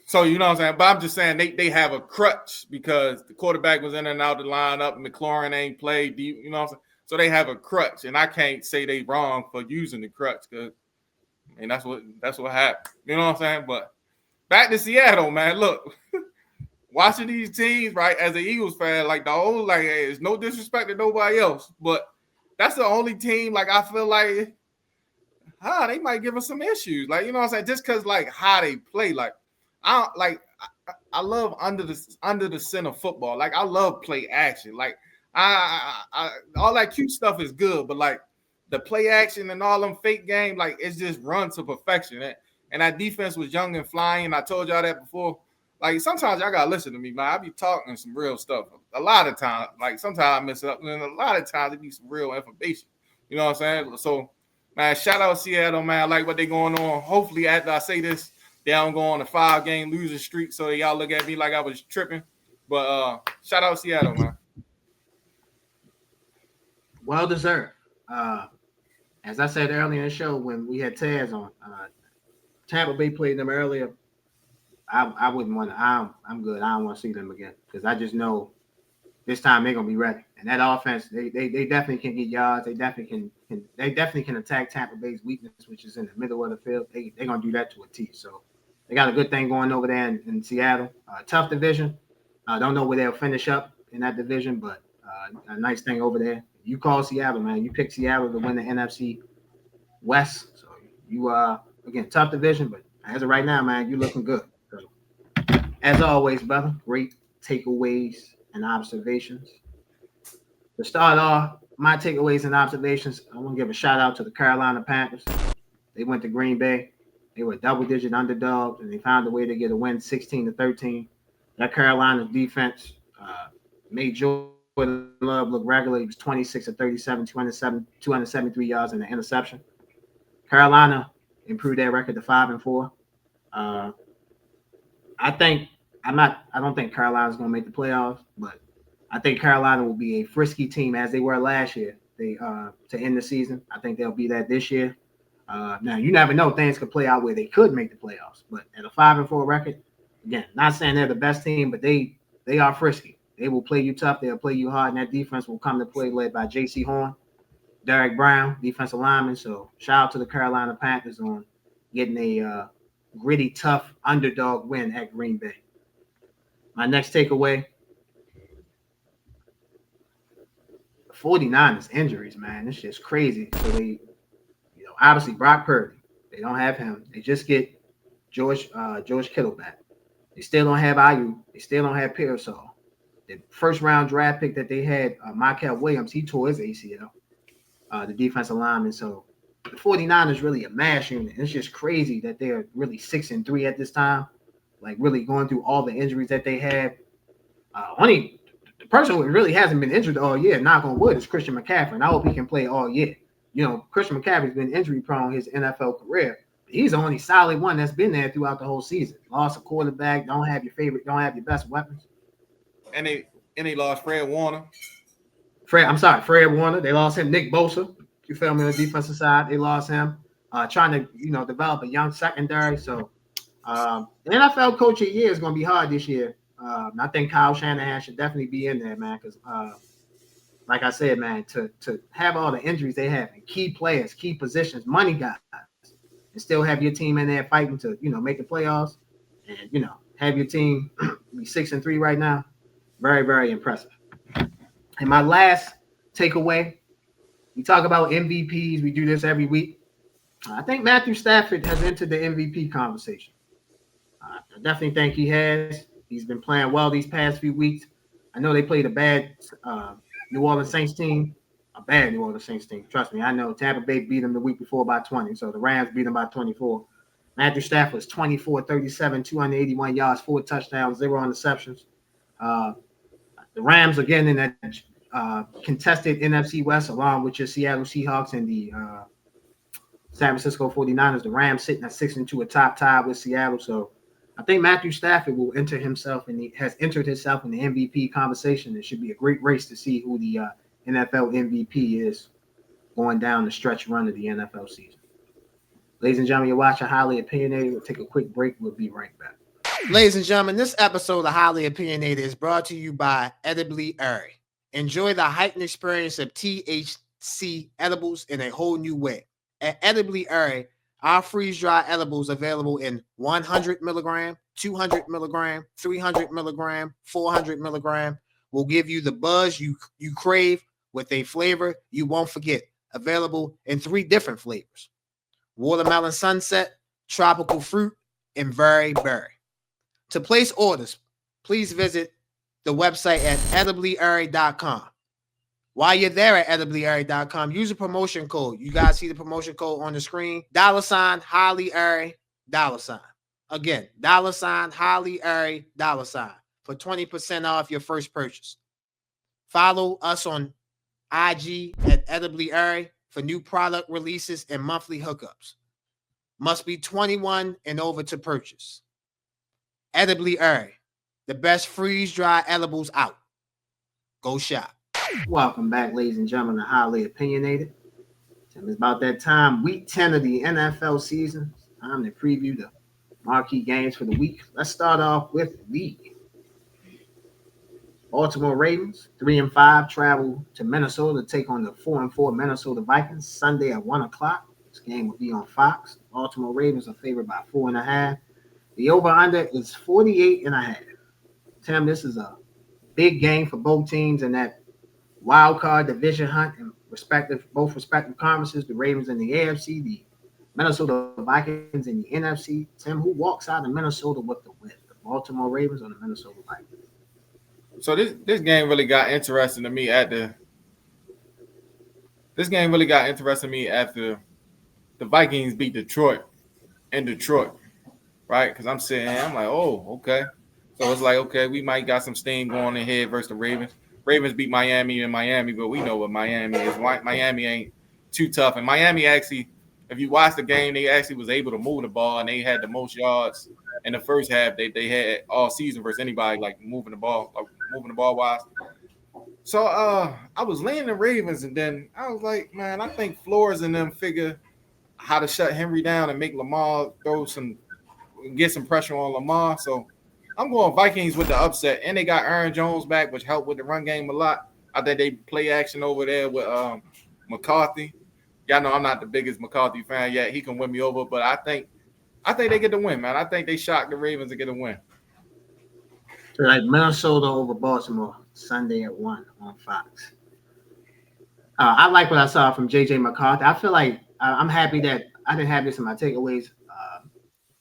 So, you know what I'm saying? But I'm just saying they have a crutch because the quarterback was in and out of the lineup. McLaurin ain't played. You know what I'm saying? So they have a crutch, and I can't say they wrong for using the crutch because, I mean, that's what happened. You know what I'm saying? But back to Seattle, man. Look, watching these teams, right? As an Eagles fan, like hey, it's no disrespect to nobody else, but that's the only team. Like I feel like, they might give us some issues. Like you know what I'm saying? Just because like how they play, like I love under the center football. Like I love play action, like. I all that cute stuff is good, but like the play action and all them fake game, like it's just run to perfection. And that defense was young and flying. I told y'all that before. Like sometimes y'all gotta listen to me, man. I be talking some real stuff. A lot of times, like sometimes I mess up, and a lot of times it be some real information. You know what I'm saying? So, man, shout out Seattle, man. I like what they going on. Hopefully, after I say this, they don't go on a 5-game losing streak, so y'all look at me like I was tripping. But shout out Seattle, man. Well deserved. As I said earlier in the show when we had Taz on, Tampa Bay played them earlier. I wouldn't want to. I'm good. I don't want to see them again because I just know this time they're gonna be ready. And that offense, they definitely can get yards. They definitely can attack Tampa Bay's weakness, which is in the middle of the field. They're gonna do that to a T. So they got a good thing going over there in Seattle. Tough division. Don't know where they'll finish up in that division, but a nice thing over there. You call Seattle, man. You pick Seattle to win the NFC West. So you again, tough division, but as of right now, man, you looking good. So, as always, brother, great takeaways and observations. To start off, my takeaways and observations, I want to give a shout out to the Carolina Panthers. They went to Green Bay. They were double-digit underdogs, and they found a way to get a win 16-13. That Carolina defense made Jordan Love look regular. He was 26-37, 273 yards and an interception. Carolina improved their record to 5-4. I don't think Carolina's going to make the playoffs, but I think Carolina will be a frisky team as they were last year. To end the season, I think they'll be that this year. Now you never know; things could play out where they could make the playoffs. But at a 5-4 record, again, not saying they're the best team, but they are frisky. They will play you tough. They'll play you hard, and that defense will come to play led by J.C. Horn. Derek Brown, defensive lineman. So shout out to the Carolina Panthers on getting a gritty, tough underdog win at Green Bay. My next takeaway, 49ers injuries, man. It's just crazy. So they, obviously Brock Purdy, they don't have him. They just get George Kittle back. They still don't have Ayu. They still don't have Pearsall. The first round draft pick that they had, Michael Williams, he tore his ACL, the defensive lineman. So the 49ers really a mash unit. It's just crazy that they're really 6-3 at this time, like really going through all the injuries that they had. Only the person who really hasn't been injured all year, knock on wood, is Christian McCaffrey, and I hope he can play all year. Christian McCaffrey's been injury prone his NFL career. But he's the only solid one that's been there throughout the whole season. Lost a quarterback, don't have your best weapons. And they lost Fred Warner. Fred Warner. They lost him. Nick Bosa, you feel me, on the defensive side. They lost him. Trying to, develop a young secondary. So the NFL Coach of the Year is going to be hard this year. I think Kyle Shanahan should definitely be in there, man, because like I said, man, to have all the injuries they have and key players, key positions, money guys, and still have your team in there fighting to, make the playoffs and, have your team be 6-3 right now. Very, very impressive. And my last takeaway, we talk about MVPs. We do this every week. I think Matthew Stafford has entered the MVP conversation. I definitely think he has. He's been playing well these past few weeks. I know they played a bad New Orleans Saints team, a bad New Orleans Saints team. Trust me, I know Tampa Bay beat them the week before by 20, so the Rams beat them by 24. Matthew Stafford was 24-37, 281 yards, 4 touchdowns, 0 interceptions. The Rams, again, in that contested NFC West, along with your Seattle Seahawks and the San Francisco 49ers, the Rams sitting at 6-2, a top tie with Seattle. So I think Matthew Stafford will enter himself and has entered himself in the MVP conversation. It should be a great race to see who the NFL MVP is going down the stretch run of the NFL season. Ladies and gentlemen, you're watching Highly Opinionated. We'll take a quick break. We'll be right back. Ladies and gentlemen, this episode of Highly Opinionated is brought to you by Edibly Airy. Enjoy the heightened experience of THC edibles in a whole new way. At Edibly Airy, our freeze-dry edibles available in 100 milligram, 200 milligram, 300 milligram, 400 milligram will give you the buzz you crave with a flavor you won't forget. Available in 3 different flavors: watermelon sunset, tropical fruit, and very berry. To place orders, please visit the website at ediblyairy.com. While you're there at ediblyairy.com, use a promotion code. You guys see the promotion code on the screen. $ Highly Airy, $. Again, $ Highly Airy, $ for 20% off your first purchase. Follow us on IG at Edibly Airy for new product releases and monthly hookups. Must be 21 and over to purchase. Edibly Airy, the best freeze-dry edibles out. Go shop. Welcome back, ladies and gentlemen, to Highly Opinionated. It's about that time, week 10 of the NFL season. Time to preview the marquee games for the week. Let's start off with the Baltimore Ravens, 3-5, travel to Minnesota to take on the 4-4 Minnesota Vikings Sunday at 1 o'clock. This game will be on Fox. Baltimore Ravens are favored by 4.5. The over-under is 48.5. Tim, this is a big game for both teams in that wild card division hunt in both respective conferences. The Ravens in the AFC, the Minnesota Vikings in the NFC. Tim, who walks out of Minnesota with the win? The Baltimore Ravens or the Minnesota Vikings? So this game really got interesting to me after the Vikings beat Detroit in Detroit, right? Because I'm sitting here, I'm like, oh, okay. So it's like, okay, we might got some steam going ahead versus the Ravens. Ravens beat Miami in Miami, but we know what Miami is. Miami ain't too tough. And Miami actually, if you watch the game, they actually was able to move the ball, and they had the most yards in the first half they had all season versus anybody like moving the ball wise. So I was leaning the Ravens, and then I was like, man, I think Flores and them figure how to shut Henry down and make Lamar get some pressure on Lamar. So I'm going Vikings with the upset, and they got Aaron Jones back, which helped with the run game a lot. I think they play action over there with McCarthy. Y'all know I'm not the biggest McCarthy fan yet. He can win me over, but I think they get the win, man. I think they shock the Ravens and get a win. So like Minnesota over Baltimore Sunday at 1 on Fox. I like what I saw from J.J. McCarthy. I feel like I'm happy that I didn't have this in my takeaways.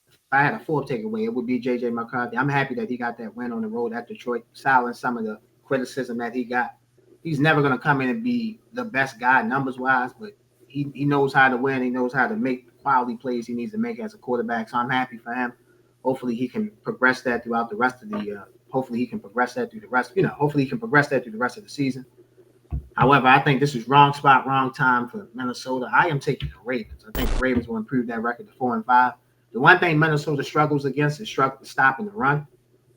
If I had a fourth takeaway, it would be J.J. McCarthy. I'm happy that he got that win on the road at Detroit, silence some of the criticism that he got. He's never going to come in and be the best guy numbers-wise, but he knows how to win. He knows how to make quality plays he needs to make as a quarterback, so I'm happy for him. Hopefully he can progress that throughout the rest of the hopefully he can progress that through the rest of the season. However, I think this is wrong spot, wrong time for Minnesota. I am taking the Ravens. I think the Ravens will improve that record to 4-5. The one thing Minnesota struggles against is stopping the run.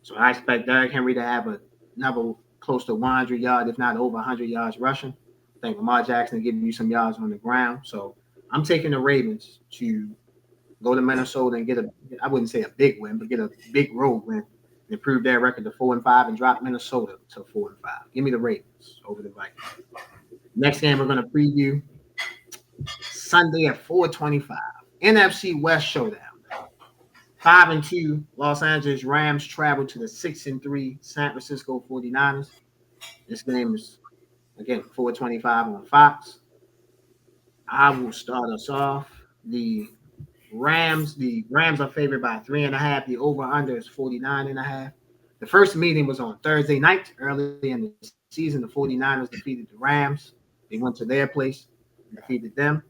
So I expect Derrick Henry to have another close to 100 yards, if not over 100 yards rushing. I think Lamar Jackson will give you some yards on the ground. So I'm taking the Ravens to go to Minnesota and get I wouldn't say a big win, but get a big road win and improve their record to 4-5 and drop Minnesota to 4-5. Give me the Ravens over the Vikings. Next game we're going to preview Sunday at 4:25. NFC West showdown. 5-2 Los Angeles Rams travel to the 6-3 San Francisco 49ers. This game is again 4:25 on Fox. I will start us off. The Rams are favored by 3.5. The over-under is 49.5. The first meeting was on Thursday night, early in the season. The 49ers defeated the Rams. They went to their place, defeated them.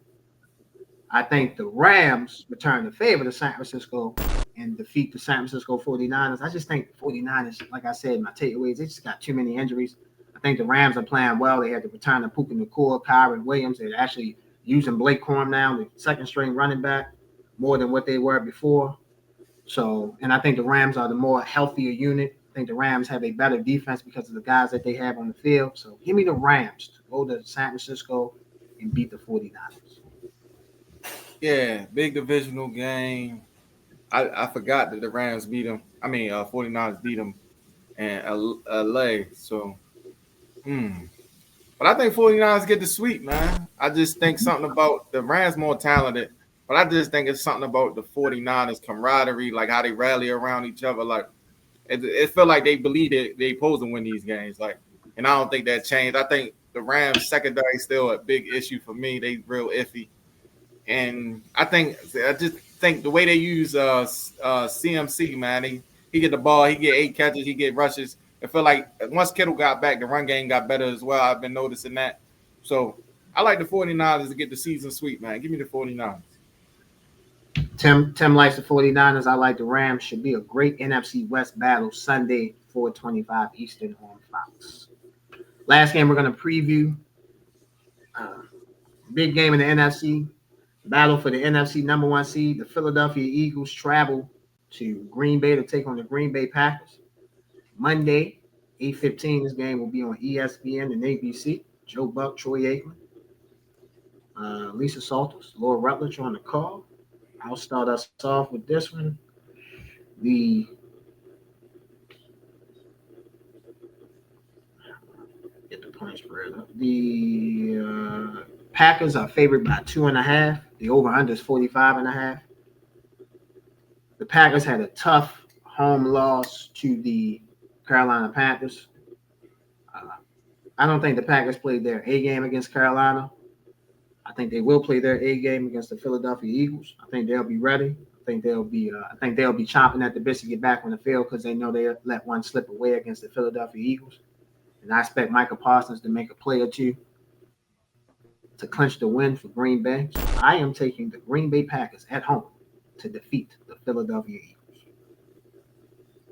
I think the Rams return the favor to San Francisco and defeat the San Francisco 49ers. I just think the 49ers, like I said, my takeaways, they just got too many injuries. I think the Rams are playing well. They had to return to Puka Nacua, Kyron Williams. They're actually using Blake Corum now, the second-string running back, more than what they were before. So, and I think the Rams are the more healthier unit. I think the Rams have a better defense because of the guys that they have on the field. So give me the Rams to go to San Francisco and beat the 49ers. Yeah, big divisional game. I forgot that the Rams beat them. 49ers beat them in LA. So, But I think 49ers get the sweep, man. I just think something about the Rams more talented, but I just think it's something about the 49ers camaraderie, like how they rally around each other. Like it felt like they believe that they supposed to win these games. Like, and I don't think that changed. I think the Rams secondary is still a big issue for me. They real iffy. And I just think the way they use CMC, man, he get the ball, he get 8 catches, he get rushes. I feel like once Kittle got back, the run game got better as well. I've been noticing that. So I like the 49ers to get the season sweep, man. Give me the 49ers. Tim likes the 49ers. I like the Rams. Should be a great NFC West battle Sunday, 4:25 Eastern on Fox. Last game we're going to preview. Big game in the NFC. Battle for the NFC number 1 seed. The Philadelphia Eagles travel to Green Bay to take on the Green Bay Packers. Monday, 8:15. This game will be on ESPN and ABC. Joe Buck, Troy Aikman, Lisa Salters, Laura Rutledge on the call. I'll start us off with this one. Get the point spread up. The Packers are favored by 2.5. The over-under is 45.5. The Packers had a tough home loss to the Carolina Panthers. I don't think the Packers played their A game against Carolina. I think they will play their A game against the Philadelphia Eagles. I think they'll be ready. I think they'll be chomping at the bit to get back on the field because they know they let one slip away against the Philadelphia Eagles. And I expect Micah Parsons to make a play or two to clinch the win for Green Bay. So I am taking the Green Bay Packers at home to defeat the Philadelphia Eagles.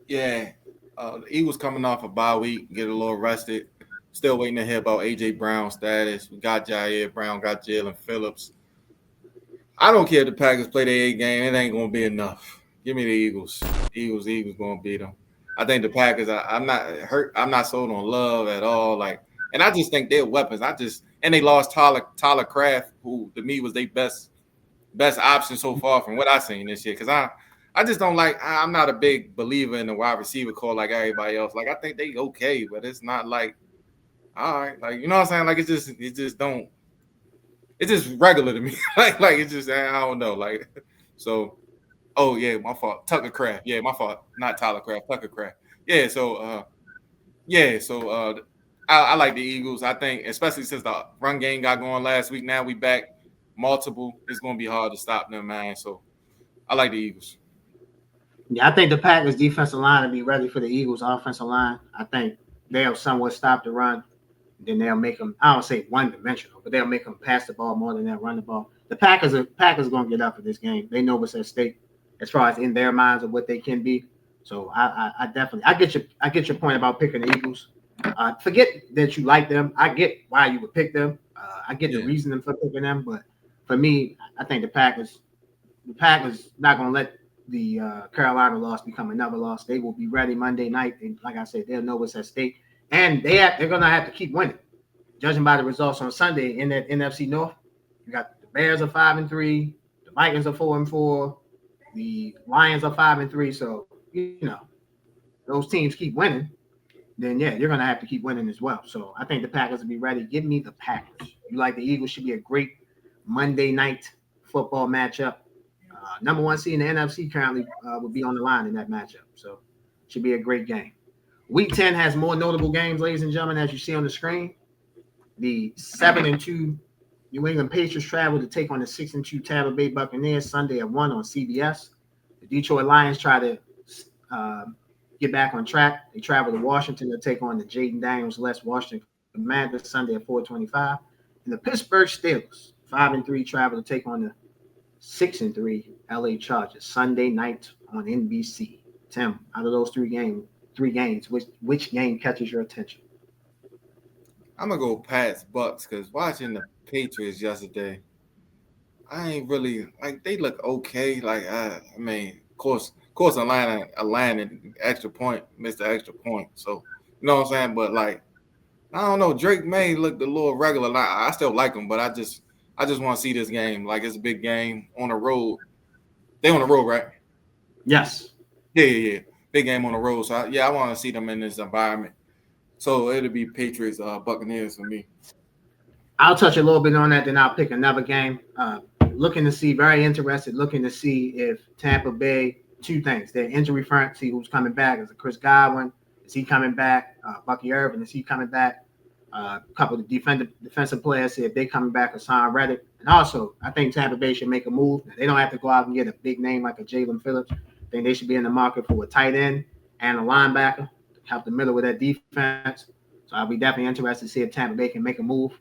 Yeah, the Eagles coming off a bye week, get a little rested. Still waiting to hear about A.J. Brown's status. We got Jair Brown, got Jalen Phillips. I don't care if the Packers play their A game. It ain't going to be enough. Give me the Eagles. Eagles going to beat them. I think the Packers, I'm not hurt. I'm not sold on Love at all. And I just think they're weapons. And they lost Tyler Kraft, who to me was their best option so far from what I've seen this year. Because I just don't like. I'm not a big believer in the wide receiver core like everybody else. Like I think they okay, but it's not like all right. Like you know what I'm saying. Like it just don't. it's just regular to me. like it's just I don't know. Like so. Oh yeah, my fault. Tucker Craft. Yeah, my fault. Not Tyler Craft. Tucker Craft. Yeah. So I like the Eagles. I think, especially since the run game got going last week. Now we back multiple. It's gonna be hard to stop them, man. So I like the Eagles. Yeah, I think the Packers defensive line will be ready for the Eagles offensive line. I think they'll somewhat stop the run. Then they'll make them, I don't say one-dimensional, but they'll make them pass the ball more than they'll run the ball. The Packers are going to get up for this game. They know what's at stake as far as in their minds of what they can be. So I definitely I get your point about picking the Eagles. Forget that you like them. I get why you would pick them. I get the reasoning for picking them, but for me, I think the Packers not going to let the Carolina loss become another loss. They will be ready Monday night. And like I said, they'll know what's at stake. And they're going to have to keep winning. Judging by the results on Sunday in that NFC North, you got the Bears are 5-3, the Vikings are 4-4, the Lions are 5-3. So, you know, those teams keep winning, then yeah, you're going to have to keep winning as well. So I think the Packers will be ready. Give me the Packers. You like the Eagles, should be a great Monday night football matchup. Number one seed in the NFC currently will be on the line in that matchup. So should be a great game. Week 10 has more notable games, ladies and gentlemen, as you see on the screen. The 7-2 New England Patriots travel to take on the 6-2 Tampa Bay Buccaneers Sunday at 1 on CBS. The Detroit Lions try to get back on track. They travel to Washington to take on the Jaden Daniels-led Washington Commanders Sunday at 4:25. And the Pittsburgh Steelers, 5-3, travel to take on the 6-3 LA Chargers Sunday night on NBC. Tim, out of those three games, which game catches your attention? I'm gonna go Pats Bucks because watching the Patriots yesterday, I ain't really like they look okay. Like I mean, of course, Atlanta extra point, missed the extra point. So you know what I'm saying? But like I don't know, Drake May looked a little regular. Like, I still like him, but I just want to see this game. Like it's a big game on the road. They on the road, right? Yes. Yeah. Big game on the road. So I want to see them in this environment. So it'll be Patriots, Buccaneers for me. I'll touch a little bit on that, then I'll pick another game. Looking to see if Tampa Bay, two things. Their injury front, see who's coming back. Is it Chris Godwin? Is he coming back? Bucky Irvin, is he coming back? A couple of defensive players, see if they coming back. Hassan Reddick. And also, I think Tampa Bay should make a move. They don't have to go out and get a big name like a Jalen Phillips. I think they should be in the market for a tight end and a linebacker to help the middle with that defense. So I'll be definitely interested to see if Tampa Bay can make a move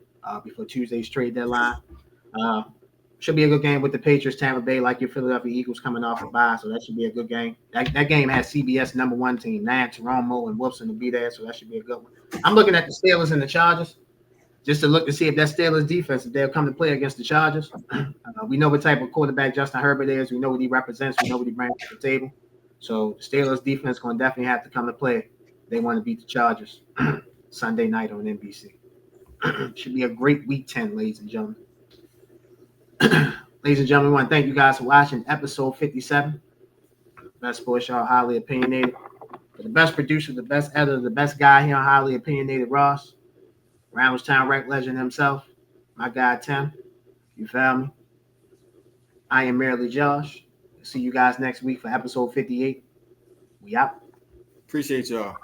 before Tuesday's trade deadline. Should be a good game with the Patriots, Tampa Bay, like your Philadelphia Eagles coming off a bye, so that should be a good game. That game has CBS number one team, Nance, Romo, and Wilson to be there, so that should be a good one. I'm looking at the Steelers and the Chargers just to look to see if that Steelers defense, if they'll come to play against the Chargers. We know what type of quarterback Justin Herbert is. We know what he represents. We know what he brings to the table. So the Steelers defense going to definitely have to come to play. They want to beat the Chargers Sunday night on NBC. Should be a great Week 10, ladies and gentlemen. Ladies and gentlemen, we want to thank you guys for watching episode 57. Best Sports Show, Highly Opinionated. For the best producer, the best editor, the best guy here on Highly Opinionated, Ross. Randallstown Rec Legend himself. My guy, Tim. You feel me? I am merely Josh. See you guys next week for episode 58. We out. Appreciate y'all.